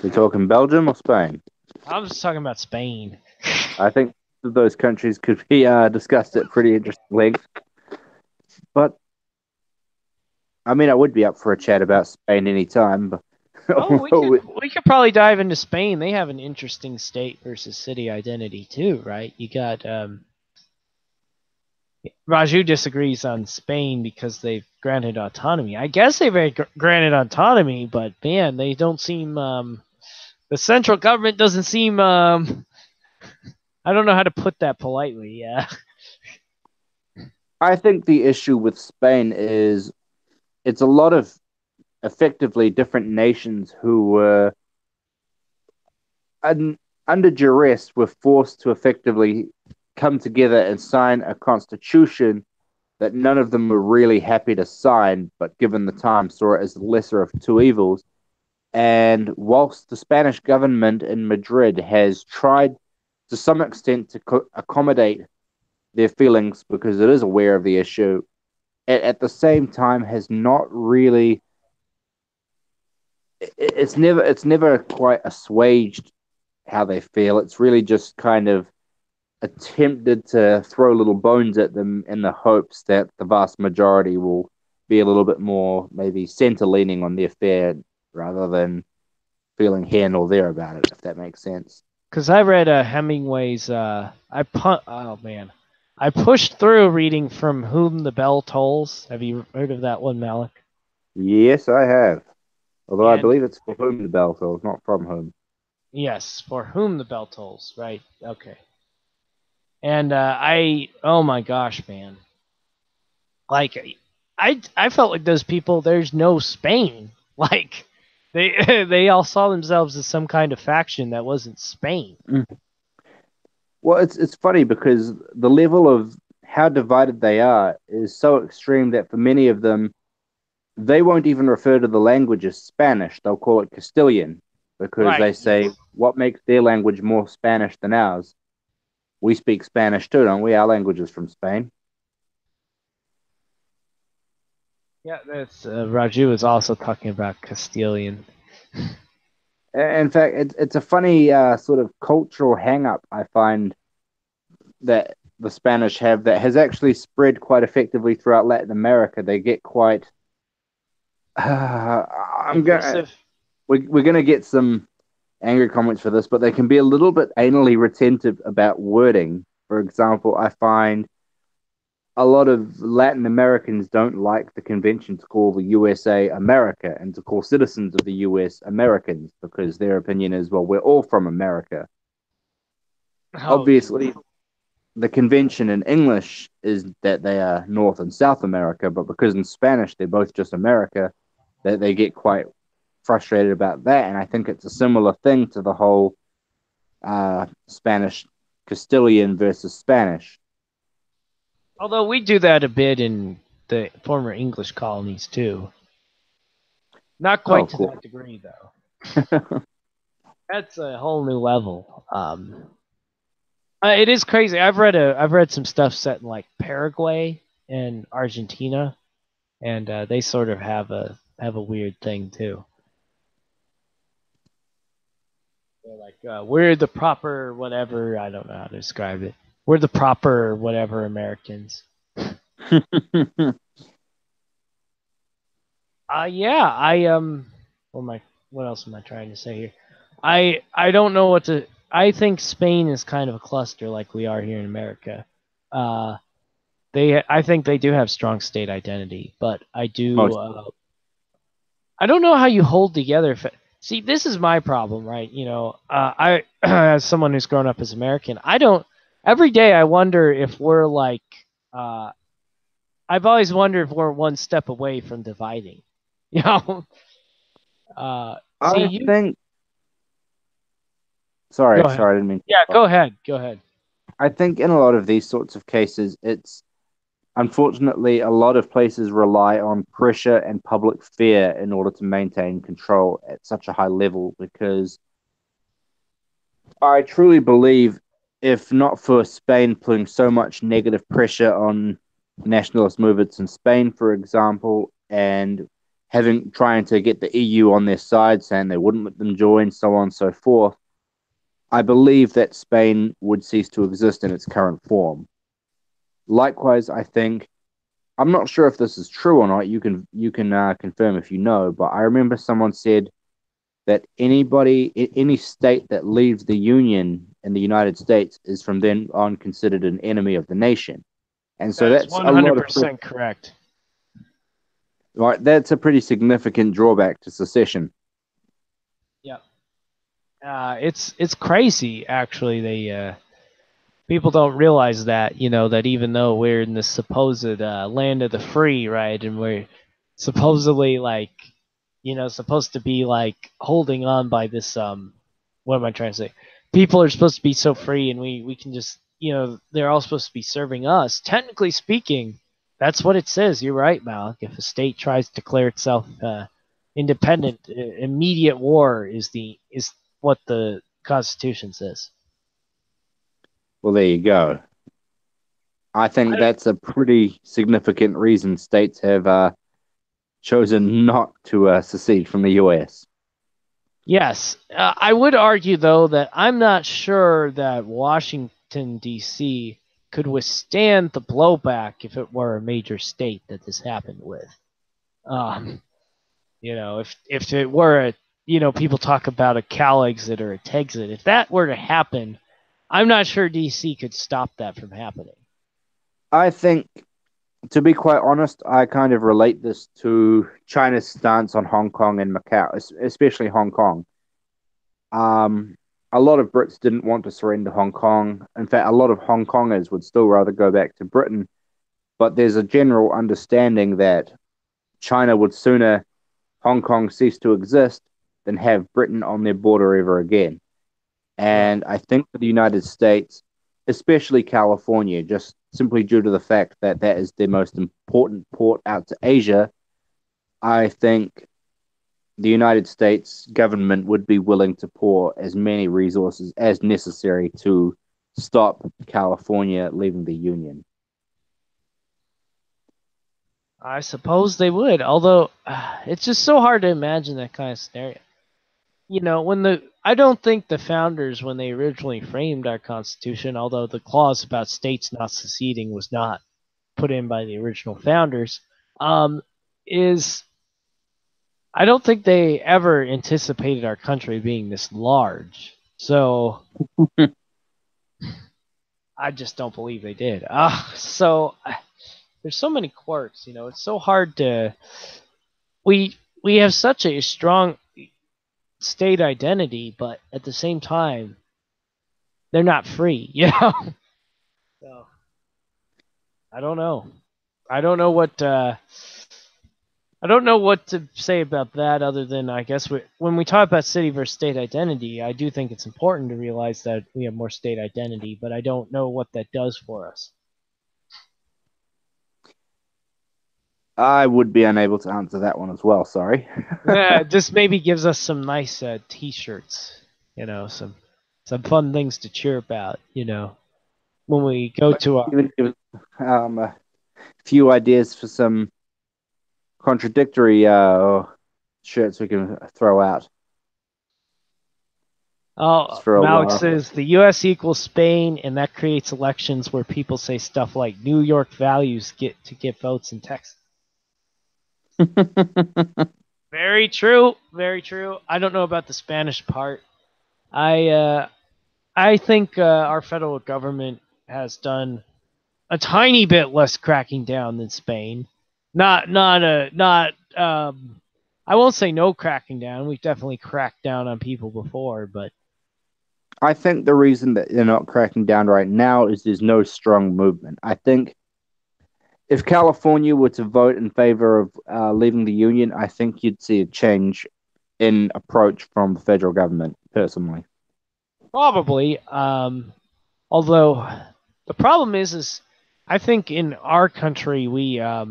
We're talking Belgium or Spain? I'm just talking about Spain. I think those countries could be discussed at pretty interesting length. But I mean, I would be up for a chat about Spain anytime. But Oh, we could probably dive into Spain. They have an interesting state versus city identity too, right? You got Raju disagrees on Spain because they've granted autonomy. I guess they've granted autonomy, but man, they don't seem. The central government doesn't seem. I don't know how to put that politely. Yeah. I think the issue with Spain is it's a lot of effectively different nations who were under duress were forced to effectively come together and sign a constitution that none of them were really happy to sign, but given the time, saw it as the lesser of two evils. And whilst the Spanish government in Madrid has tried to some extent to accommodate their feelings because it is aware of the issue, at the same time has not really. It's never quite assuaged how they feel. It's really just kind of attempted to throw little bones at them in the hopes that the vast majority will be a little bit more maybe center leaning on the affair rather than feeling here nor there about it, if that makes sense. Because I read Hemingway's. Oh man, I pushed through reading From Whom the Bell Tolls. Have you heard of that one, Malik? Yes, I have. Although I And believe it's for whom the bell tolls, not from whom. yes, For Whom the Bell Tolls. Right. Okay. And oh my gosh, man, like I felt like those people. There's no Spain. Like they all saw themselves as some kind of faction that wasn't Spain. Mm. Well, it's funny because the level of how divided they are is so extreme that for many of them, they won't even refer to the language as Spanish. They'll call it Castilian because Right. they say, Yes. what makes their language more Spanish than ours? We speak Spanish too, don't we? Our language is from Spain. Yeah. That's Raju was also talking about Castilian. In fact, it's a funny sort of cultural hang up I find that the Spanish have that has actually spread quite effectively throughout Latin America. They get quite. I'm gonna Aggressive. we're gonna get some angry comments for this, but they can be a little bit anally retentive about wording. For example, I find a lot of Latin Americans don't like the convention to call the USA America and to call citizens of the US Americans because their opinion is, well, we're all from America. Oh, Obviously, the convention in English is that they are North and South America, but because in Spanish they're both just America, that they get quite frustrated about that. And I think it's a similar thing to the whole Spanish Castilian versus Spanish. although we do that a bit in the former English colonies too. Not Oh, quite to cool. that degree, though. That's a whole new level. It is crazy. I've read some stuff set in like Paraguay and Argentina, and they sort of have a weird thing too. They're like, we're the proper whatever. I don't know how to describe it. We're the proper whatever Americans. Yeah. What am I? What else am I trying to say here? I don't know what to. I think Spain is kind of a cluster like we are here in America. Uh, I think they do have strong state identity, but Most. I don't know how you hold together. See, this is my problem, right? I as someone who's grown up as American, I don't. Every day, I wonder if we're like. Uh, I've always wondered if we're one step away from dividing. You know. See I you. think. Go Sorry, ahead. sorry, I didn't mean to Yeah, cut off. go ahead. Go ahead. I think in a lot of these sorts of cases, it's unfortunately a lot of places rely on pressure and public fear in order to maintain control at such a high level because I truly believe if not for Spain putting so much negative pressure on nationalist movements in Spain, for example, and having trying to get the EU on their side, saying they wouldn't let them join, so on and so forth, I believe that Spain would cease to exist in its current form. Likewise, I think I'm not sure if this is true or not. You can confirm if you know, but I remember someone said that any state that leaves the Union in the United States is from then on considered an enemy of the nation. And so That is that's a lot of 100% correct. right. That's a pretty significant drawback to secession. Yeah. It's crazy actually. They people don't realize that, that even though we're in this supposed land of the free, right, and we're supposedly like, supposed to be like holding on by this what am I trying to say? People are supposed to be so free, and we can just, they're all supposed to be serving us. Technically speaking, That's what it says. You're right, Malik. If a state tries to declare itself independent, immediate war is what the Constitution says. Well, there you go. I think that's a pretty significant reason states have chosen not to secede from the US. Yes, I would argue though that I'm not sure that Washington D.C. could withstand the blowback if it were a major state that this happened with. Um, if it were people talk about a Cal exit or a Texit. If that were to happen, I'm not sure DC could stop that from happening. I think, to be quite honest, I kind of relate this to China's stance on Hong Kong and Macau, especially Hong Kong. Um, a lot of Brits didn't want to surrender Hong Kong. In fact, a lot of Hong Kongers would still rather go back to Britain. But there's a general understanding that China would sooner Hong Kong cease to exist than have Britain on their border ever again. Right. And I think for the United States, especially California, just simply due to the fact that that is their most important port out to Asia, I think the United States government would be willing to pour as many resources as necessary to stop California leaving the Union. I suppose they would, although it's just so hard to imagine that kind of scenario. When I don't think the founders, when they originally framed our Constitution, although the clause about states not seceding was not put in by the original founders, um, is I don't think they ever anticipated our country being this large. So I just don't believe they did. There's so many quirks. It's so hard to we have such a strong state identity, but at the same time, they're not free. So I don't know. I don't know what I don't know what to say about that other than I guess when we talk about city versus state identity, I do think it's important to realize that we have more state identity, but I don't know what that does for us. I would be unable to answer that one as well. Sorry. Just maybe gives us some nice T-shirts, some fun things to cheer about, when we go to our. Even give a few ideas for some contradictory shirts we can throw out just Oh, for a Malik while. says the U.S. equals Spain, and that creates elections where people say stuff like New York values get votes in Texas. Very true. Very true. I don't know about the Spanish part. I uh, I think our federal government has done a tiny bit less cracking down than Spain. Not. I won't say no cracking down. We've definitely cracked down on people before, but I think the reason that they're not cracking down right now is there's no strong movement. I think if California were to vote in favor of leaving the union, I think you'd see a change in approach from the federal government, personally. probably. Although the problem is I think in our country we have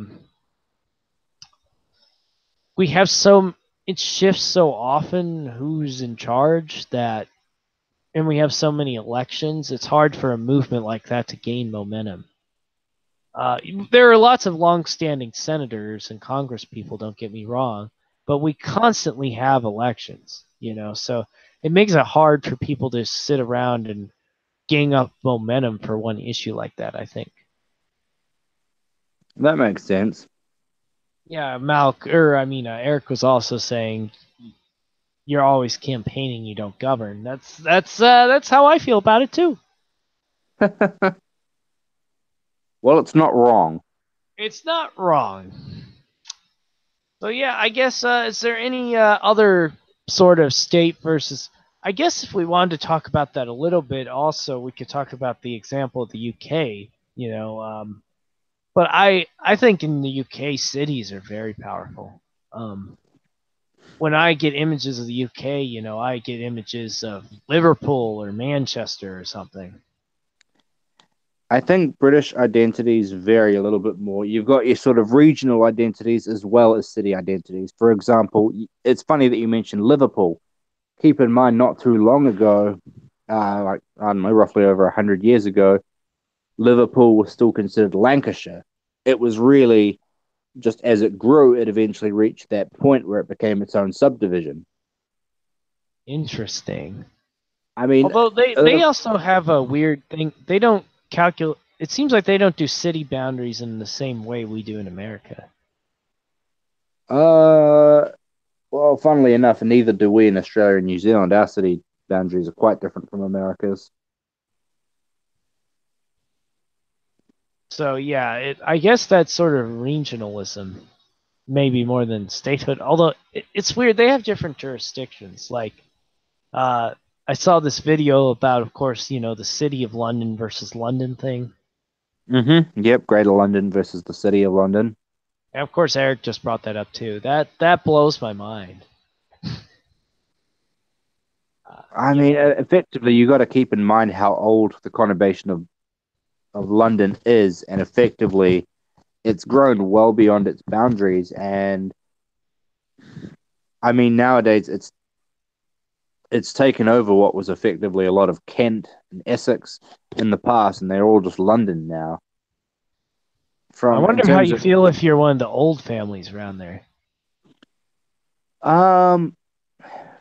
so it shifts so often who's in charge that and we have so many elections, it's hard for a movement like that to gain momentum. Uh, there are lots of long-standing senators and Congress people. Don't get me wrong, but we constantly have elections. So it makes it hard for people to sit around and gang up momentum for one issue like that. I think. That makes sense. Yeah, Malk, or I mean, Eric was also saying you're always campaigning, you don't govern. That's how I feel about it too. Well, it's not wrong. It's not wrong. So yeah, I guess is there any other sort of state versus? I guess if we wanted to talk about that a little bit, also we could talk about the example of the UK. But I think in the UK cities are very powerful. Um, when I get images of the UK, I get images of Liverpool or Manchester or something. I think British identities vary a little bit more. You've got your sort of regional identities as well as city identities. For example, it's funny that you mentioned Liverpool. Keep in mind, not too long ago, like I don't know, roughly over 100 years ago, Liverpool was still considered Lancashire. It was really just as it grew, it eventually reached that point where it became its own subdivision. Interesting. I mean, Although they uh, also have a weird thing. They don't calculate. It seems like they don't do city boundaries in the same way we do in America. uh, well, funnily enough, neither do we in Australia and New Zealand. Our city boundaries are quite different from America's. So yeah, I guess that's sort of regionalism, maybe more than statehood. Although it's weird, they have different jurisdictions. Like, uh, I saw this video about, of course, the city of London versus London thing, Yep, Greater London versus the City of London. and of course Eric just brought that up too. That blows my mind. Uh, I you mean, know, effectively, you got to keep in mind how old the conurbation of London is, and effectively, it's grown well beyond its boundaries. And I mean, nowadays, it's taken over what was effectively a lot of Kent and Essex in the past, and they're all just London now. I From in wonder how terms you of feel if you're one of the old families around there. um,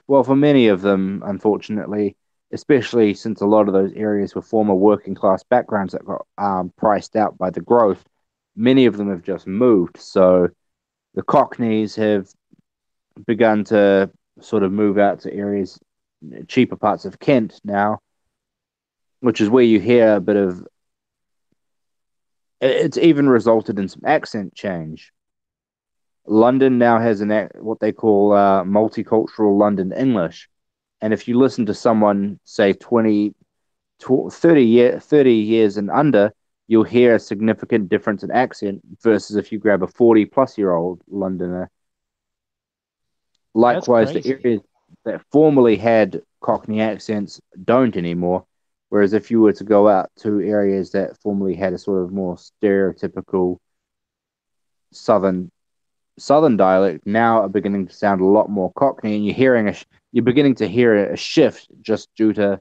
well, for many of them, unfortunately, especially since a lot of those areas were former working class backgrounds that got priced out by the growth, many of them have just moved. So the Cockneys have begun to sort of move out to areas, cheaper parts of Kent now, which is where you hear a bit of. It's even resulted in some accent change. London now has what they call multicultural London English, and if you listen to someone say 30 years and under, you'll hear a significant difference in accent versus if you grab a 40 plus year old Londoner. That's Likewise, the crazy. areas that formerly had Cockney accents don't anymore. Whereas if you were to go out to areas that formerly had a sort of more stereotypical southern dialect, now are beginning to sound a lot more Cockney, and you're beginning to hear a shift just due to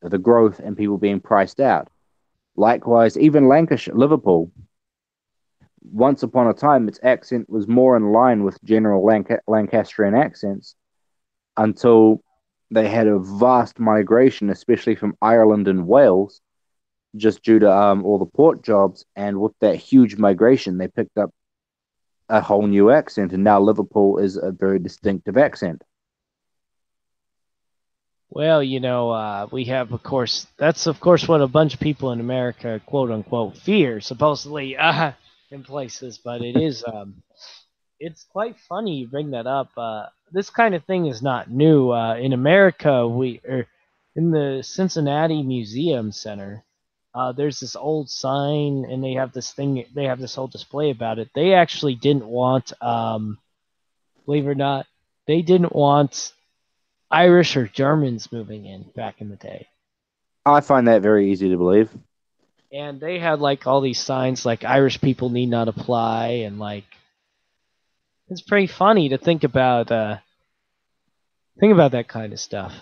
the growth and people being priced out. Likewise, even Lancashire, Liverpool, once upon a time, its accent was more in line with general Lancastrian accents until they had a vast migration, especially from Ireland and Wales, just due to all the port jobs. And with that huge migration, they picked up a whole new accent, and now Liverpool is a very distinctive accent. Well, we have, of course, that's of course what a bunch of people in America, quote unquote, fear, supposedly, in places. But it's quite funny you bring that up. This kind of thing is not new. In America, in the Cincinnati Museum Center, there's this old sign, and they have this whole display about it. They actually didn't want, believe it or not, they didn't want Irish or Germans moving in back in the day. I find that very easy to believe. And they had like all these signs like Irish people need not apply, and like it's pretty funny to think about that kind of stuff.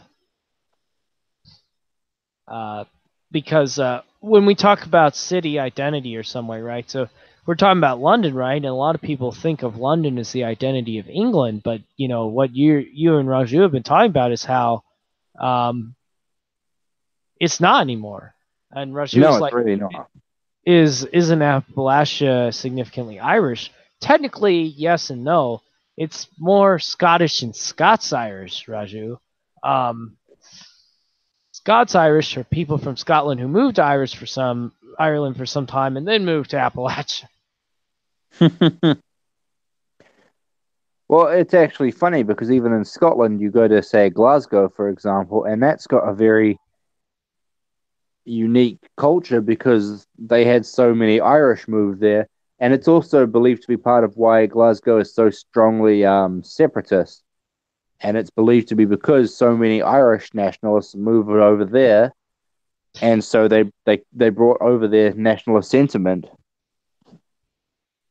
Uh, because when we talk about city identity or some way, right? So we're talking about London, right? And a lot of people think of London as the identity of England, but what you and Raju have been talking about is how um, it's not anymore. And Raju No, is it's like, really not. isn't Appalachia significantly Irish? Technically, yes and no. It's more Scottish and Scots Irish, Raju. Um, Scots Irish are people from Scotland who moved to Ireland for some time and then moved to Appalachia. Well, it's actually funny because even in Scotland, you go to, say, Glasgow, for example, and that's got a very unique culture because they had so many Irish move there. And it's also believed to be part of why Glasgow is so strongly separatist. And it's believed to be because so many Irish nationalists moved over there and so they brought over their nationalist sentiment.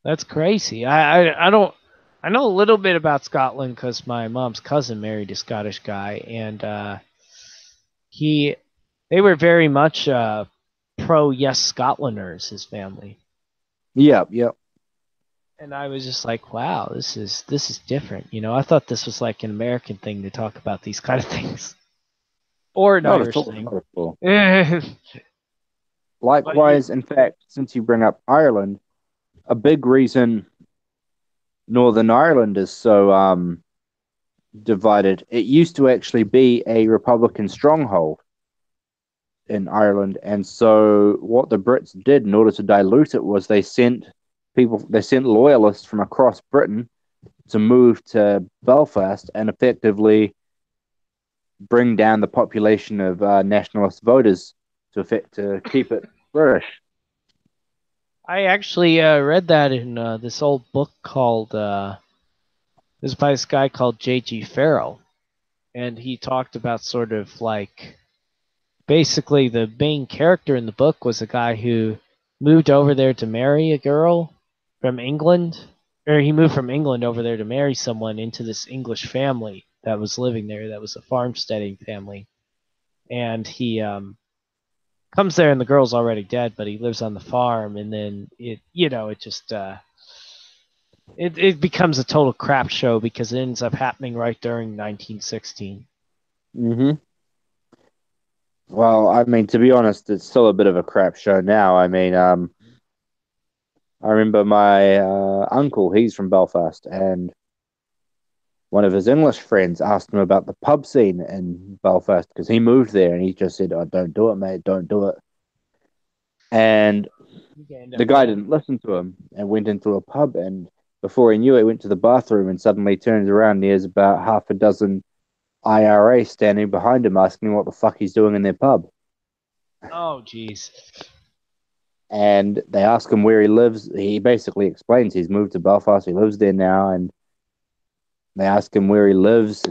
That's crazy. I don't. I know a little bit about Scotland because my mom's cousin married a Scottish guy, and he they were very much pro Yes Scotlanders. His family, Yep, yep. and I was just like, wow, this is different. I thought this was like an American thing to talk about these kind of things, or an Not at Irish all. thing. Not at all. but you, Likewise, in fact, since you bring up Ireland, a big reason Northern Ireland is so divided. It used to actually be a Republican stronghold in Ireland, and so what the Brits did in order to dilute it was they sent loyalists from across Britain to move to Belfast and effectively bring down the population of nationalist voters to keep it British. I actually read that in this old book called this by this guy called J.G. Farrell, and he talked about sort of like basically the main character in the book was a guy who moved over there to marry a girl from England, or he moved from England over there to marry someone into this English family that was living there, that was a farmsteading family, and he comes there and the girl's already dead, but he lives on the farm, and then it just it becomes a total crap show because it ends up happening right during 1916. Mm-hmm. Well, I mean, to be honest, it's still a bit of a crap show now. I mean, I remember my uncle, he's from Belfast, and one of his English friends asked him about the pub scene in Belfast because he moved there and he just said, "Oh, don't do it, mate, don't do it." And You end the up guy going. didn't listen to him and went into a pub. And before he knew it, he went to the bathroom and suddenly turns around and there's about half a dozen IRA standing behind him asking him what the fuck he's doing in their pub. Oh, jeez. And they ask him where he lives. He basically explains he's moved to Belfast. He lives there now. And they ask him where he lives.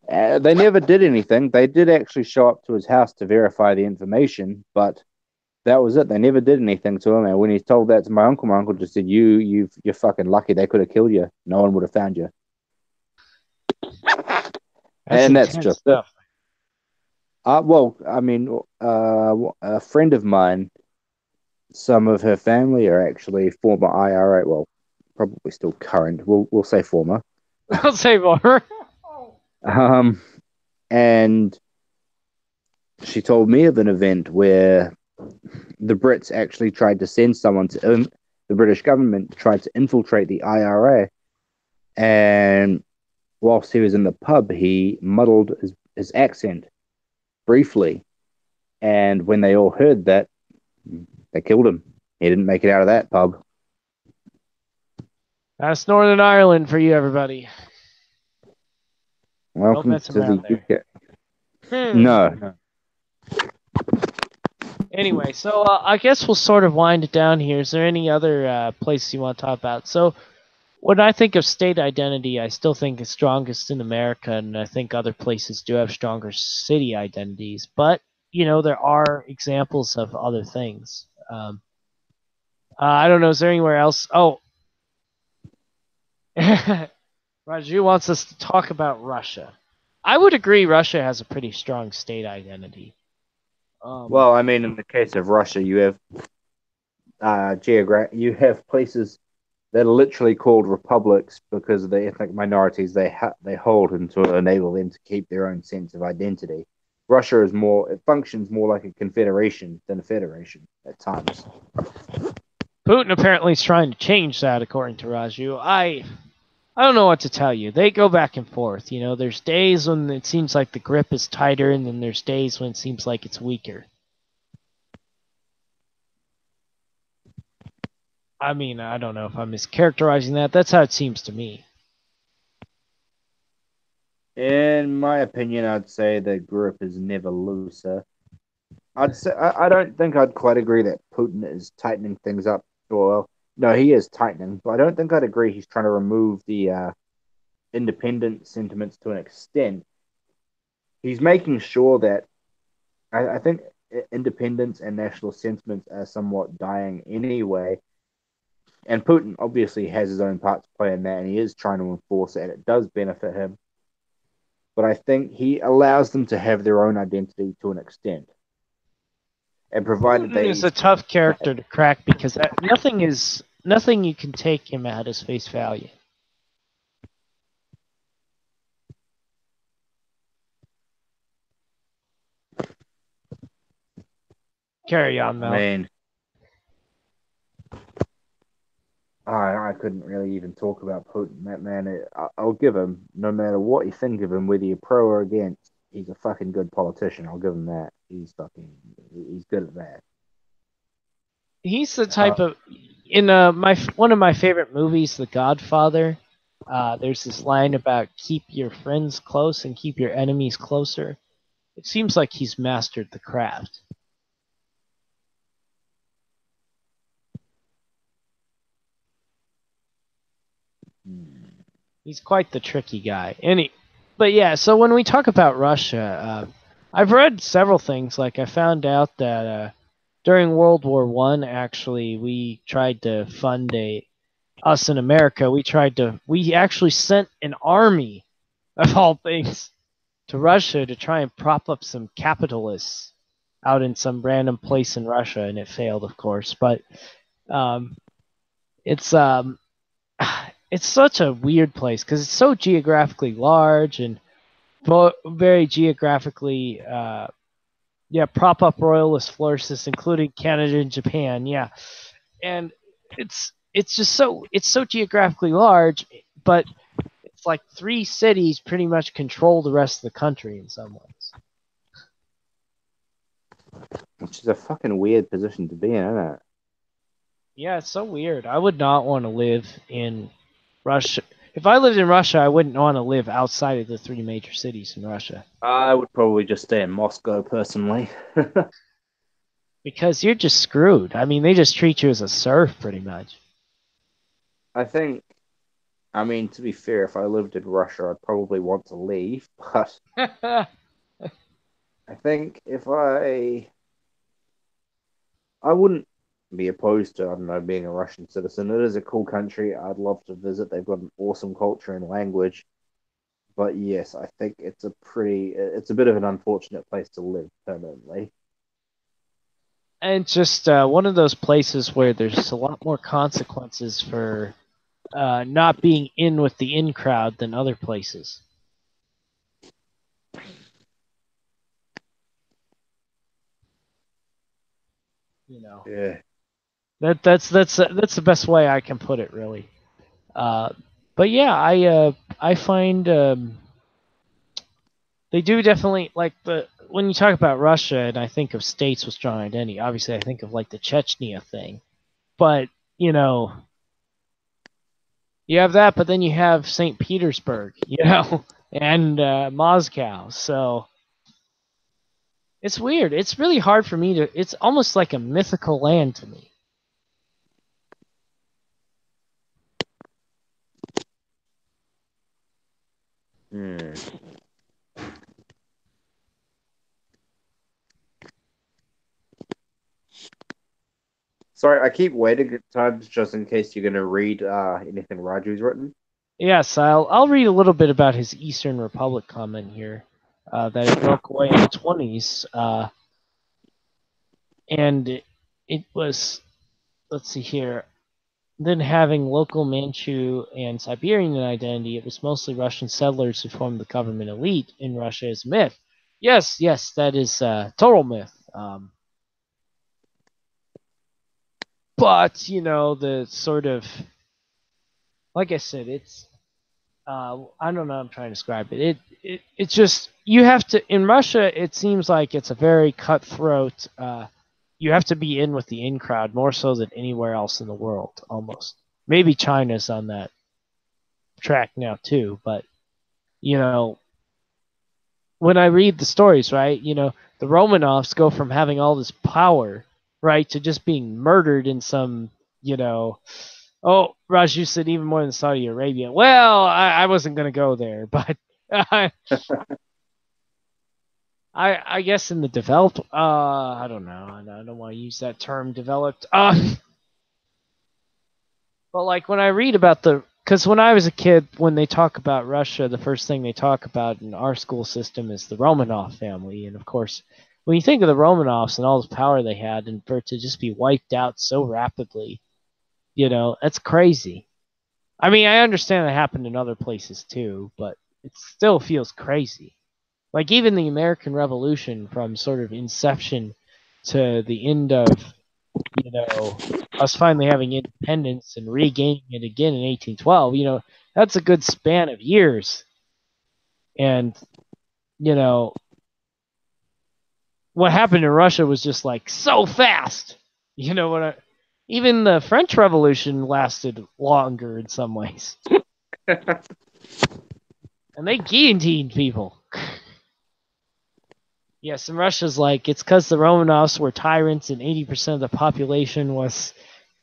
They never did anything. They did actually show up to his house to verify the information, but that was it. They never did anything to him. And when he told that to my uncle just said, you're fucking lucky. They could have killed you. No one would have found you." That's And that's intense just it. stuff. Well, I mean, a friend of mine, some of her family are actually former IRA. Well, probably still current. We'll say former. I'll say more. Um, and she told me of an event where the Brits actually tried to send someone to the British government tried to infiltrate the IRA, and whilst he was in the pub, he muddled his accent briefly, and when they all heard that, they killed him. He didn't make it out of that pub. That's Northern Ireland for you, everybody. Don't Welcome mess to the around there. UK. Hmm. No, no. Anyway, so I guess we'll sort of wind it down here. Is there any other places you want to talk about? So, when I think of state identity, I still think it's strongest in America, and I think other places do have stronger city identities. But there are examples of other things. I don't know. Is there anywhere else? Oh, Raju wants us to talk about Russia. I would agree. Russia has a pretty strong state identity. Um, Well, I mean, in the case of Russia, you have you have places that are literally called republics because of the ethnic minorities they hold and to enable them to keep their own sense of identity. Russia is more it functions more like a confederation than a federation at times. Putin apparently is trying to change that, according to Raju. I don't know what to tell you. They go back and forth. There's days when it seems like the grip is tighter, and then there's days when it seems like it's weaker. I mean, I don't know if I'm mischaracterizing that. That's how it seems to me. In my opinion, I'd say the grip is never looser. I don't think I'd quite agree that Putin is tightening things up. Well, no, he is tightening, but I don't think I'd agree he's trying to remove the independent sentiments to an extent. He's making sure that I think independence and national sentiments are somewhat dying anyway. And Putin obviously has his own part to play in that, and he is trying to enforce it, and it does benefit him. But I think he allows them to have their own identity to an extent, and provided Putin they is a tough character to crack because nothing you can take him at his face value. Carry on, I Mel. mean, I couldn't really even talk about Putin. That man, I'll give him, no matter what you think of him, whether you're pro or against, he's a fucking good politician. I'll give him that. He's good at that. He's the Uh, type of in my one of my favorite movies, The Godfather. There's this line about keep your friends close and keep your enemies closer. It seems like he's mastered the craft. He's quite the tricky guy. But yeah. So when we talk about Russia, I've read several things. Like I found out that during World War One, actually, we tried to fund a us in America. We actually sent an army of all things to Russia to try and prop up some capitalists out in some random place in Russia, and it failed, of course. But um, it's it's such a weird place because it's so geographically large and very geographically yeah, prop up royalist forces, including Canada and Japan. Yeah, and it's so geographically large, but it's like three cities pretty much control the rest of the country in some ways. which is a fucking weird position to be in, isn't it? Yeah, it's so weird. I would not want to live in Russia. If I lived in Russia, I wouldn't want to live outside of the three major cities in Russia I would probably just stay in Moscow personally. because you're just screwed. I mean, they just treat you as a serf pretty much. I think, I mean, to be fair, if I lived in Russia, I'd probably want to leave. But I think I wouldn't be opposed to, I don't know, being a Russian citizen. It is a cool country. I'd love to visit. They've got an awesome culture and language. But yes, I think it's a bit of an unfortunate place to live permanently. And just one of those places where there's a lot more consequences for not being in with the in crowd than other places. You know, Yeah. that's the best way I can put it, really. Uh, but yeah, I find they do definitely like the when you talk about Russia and I think of states with strong identity. Obviously, I think of like the Chechnya thing, but you know, you have that, but then you have St. Petersburg, you know, and Moscow. So it's weird. It's really hard for me to. It's almost like a mythical land to me. Hmm. Sorry, I keep waiting at times just in case you're going to read anything Raju's written. Yes, I'll read a little bit about his Eastern Republic comment here. That it broke away in the 20s, and it was, let's see here, then having local Manchu and Siberian identity, it was mostly Russian settlers who formed the government elite in Russia as myth. Yes, yes, that is total myth. But, you know, the sort of, like I said, it's I don't know how I'm trying to describe it. It's just you have to in Russia. It seems like it's a very cutthroat. You have to be in with the in crowd more so than anywhere else in the world. Almost maybe China's on that track now too. But you know when I read the stories, right? You know the Romanovs go from having all this power, right, to just being murdered in some you know oh, Raj, you said even more than Saudi Arabia. Well, I wasn't going to go there, but I guess in the developed, I don't know. I don't want to use that term developed. But like when I read about because when I was a kid, when they talk about Russia, the first thing they talk about in our school system is the Romanov family, and of course, when you think of the Romanovs and all the power they had, and for it to just be wiped out so rapidly, that's crazy. I mean, I understand that happened in other places too, but it still feels crazy. Like even the American Revolution, from sort of inception to the end of us finally having independence and regaining it again in 1812, that's a good span of years. And, you know, what happened in Russia was just like so fast. You know what? Even the French Revolution lasted longer in some ways. And they guillotined people. Yes, and Russia's like, it's because the Romanovs were tyrants and 80% of the population was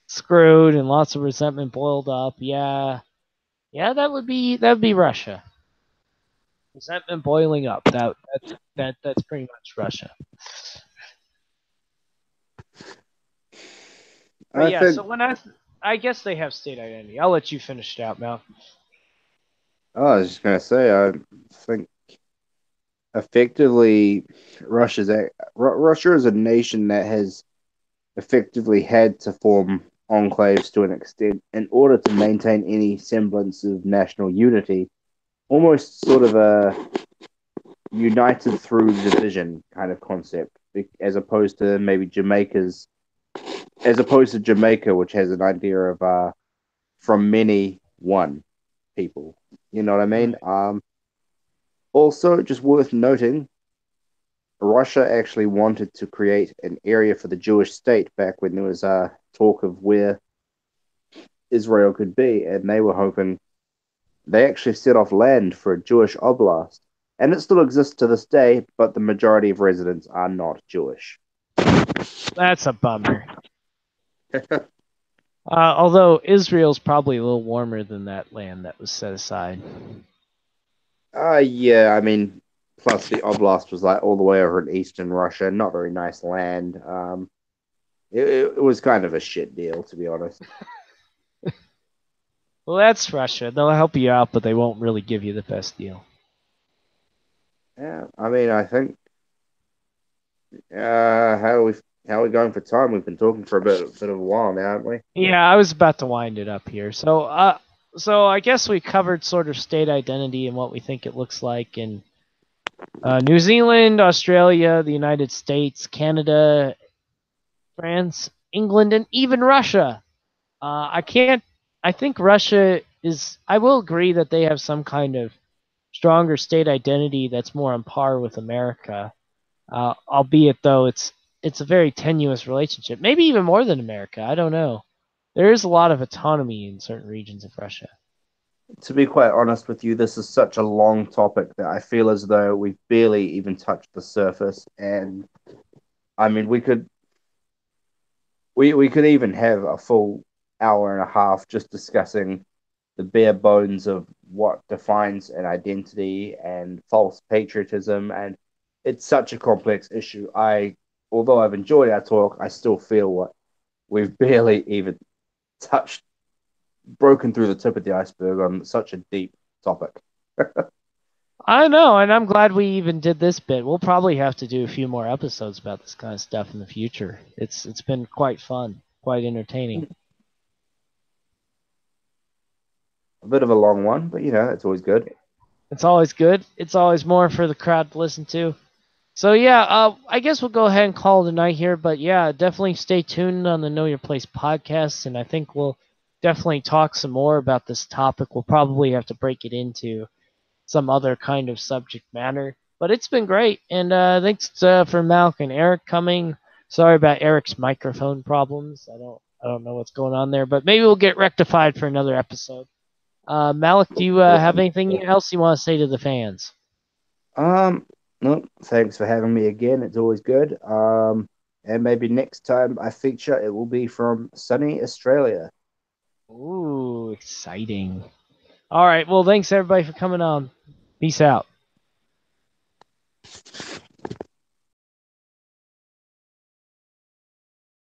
screwed and lots of resentment boiled up. Yeah. Yeah, that would be Russia. Resentment boiling up. That's pretty much Russia. But I yeah, so think, when I guess they have state identity. I'll let you finish it out, Mel. I was just going to say, I think effectively Russia is a nation that has effectively had to form enclaves to an extent in order to maintain any semblance of national unity, almost sort of a united through division kind of concept, as opposed to maybe as opposed to Jamaica, which has an idea of from many one people. You know what I mean? Right. Also, just worth noting, Russia actually wanted to create an area for the Jewish state back when there was talk of where Israel could be, and they were hoping they actually set off land for a Jewish oblast. And it still exists to this day, but the majority of residents are not Jewish. That's a bummer. Although Israel's probably a little warmer than that land that was set aside. Yeah, I mean, plus the oblast was like all the way over in eastern Russia, not very nice land. It was kind of a shit deal, to be honest. Well, that's Russia. They'll help you out, but they won't really give you the best deal. Yeah, I mean, I think how are we going for time? We've been talking for a bit of a while now, haven't we? Yeah, I was about to wind it up here. So I guess we covered sort of state identity and what we think it looks like in New Zealand, Australia, the United States, Canada, France, England, and even Russia. I can't. I think Russia is. I will agree that they have some kind of stronger state identity that's more on par with America. Albeit though it's a very tenuous relationship, maybe even more than America. I don't know. There is a lot of autonomy in certain regions of Russia. To be quite honest with you, this is such a long topic that I feel as though we've barely even touched the surface. And I mean, we could even have a full hour and a half just discussing the bare bones of what defines an identity and false patriotism. And it's such a complex issue. Although I've enjoyed our talk, I still feel what we've barely even touched, broken through the tip of the iceberg on such a deep topic. I know, and I'm glad we even did this bit. We'll probably have to do a few more episodes about this kind of stuff in the future. It's been quite fun, quite entertaining. A bit of a long one, but it's always good. It's always good. It's always more for the crowd to listen to. So yeah, I guess we'll go ahead and call it a night here. But yeah, definitely stay tuned on the Know Your Place podcast, and I think we'll definitely talk some more about this topic. We'll probably have to break it into some other kind of subject matter. But it's been great, and thanks for Malk and Eric coming. Sorry about Eric's microphone problems. I don't know what's going on there, but maybe we'll get rectified for another episode. Malik, do you have anything else you want to say to the fans? Um, no, thanks for having me again. It's always good. And maybe next time I feature, it will be from sunny Australia. Ooh, exciting. All right. Well, thanks everybody for coming on. Peace out.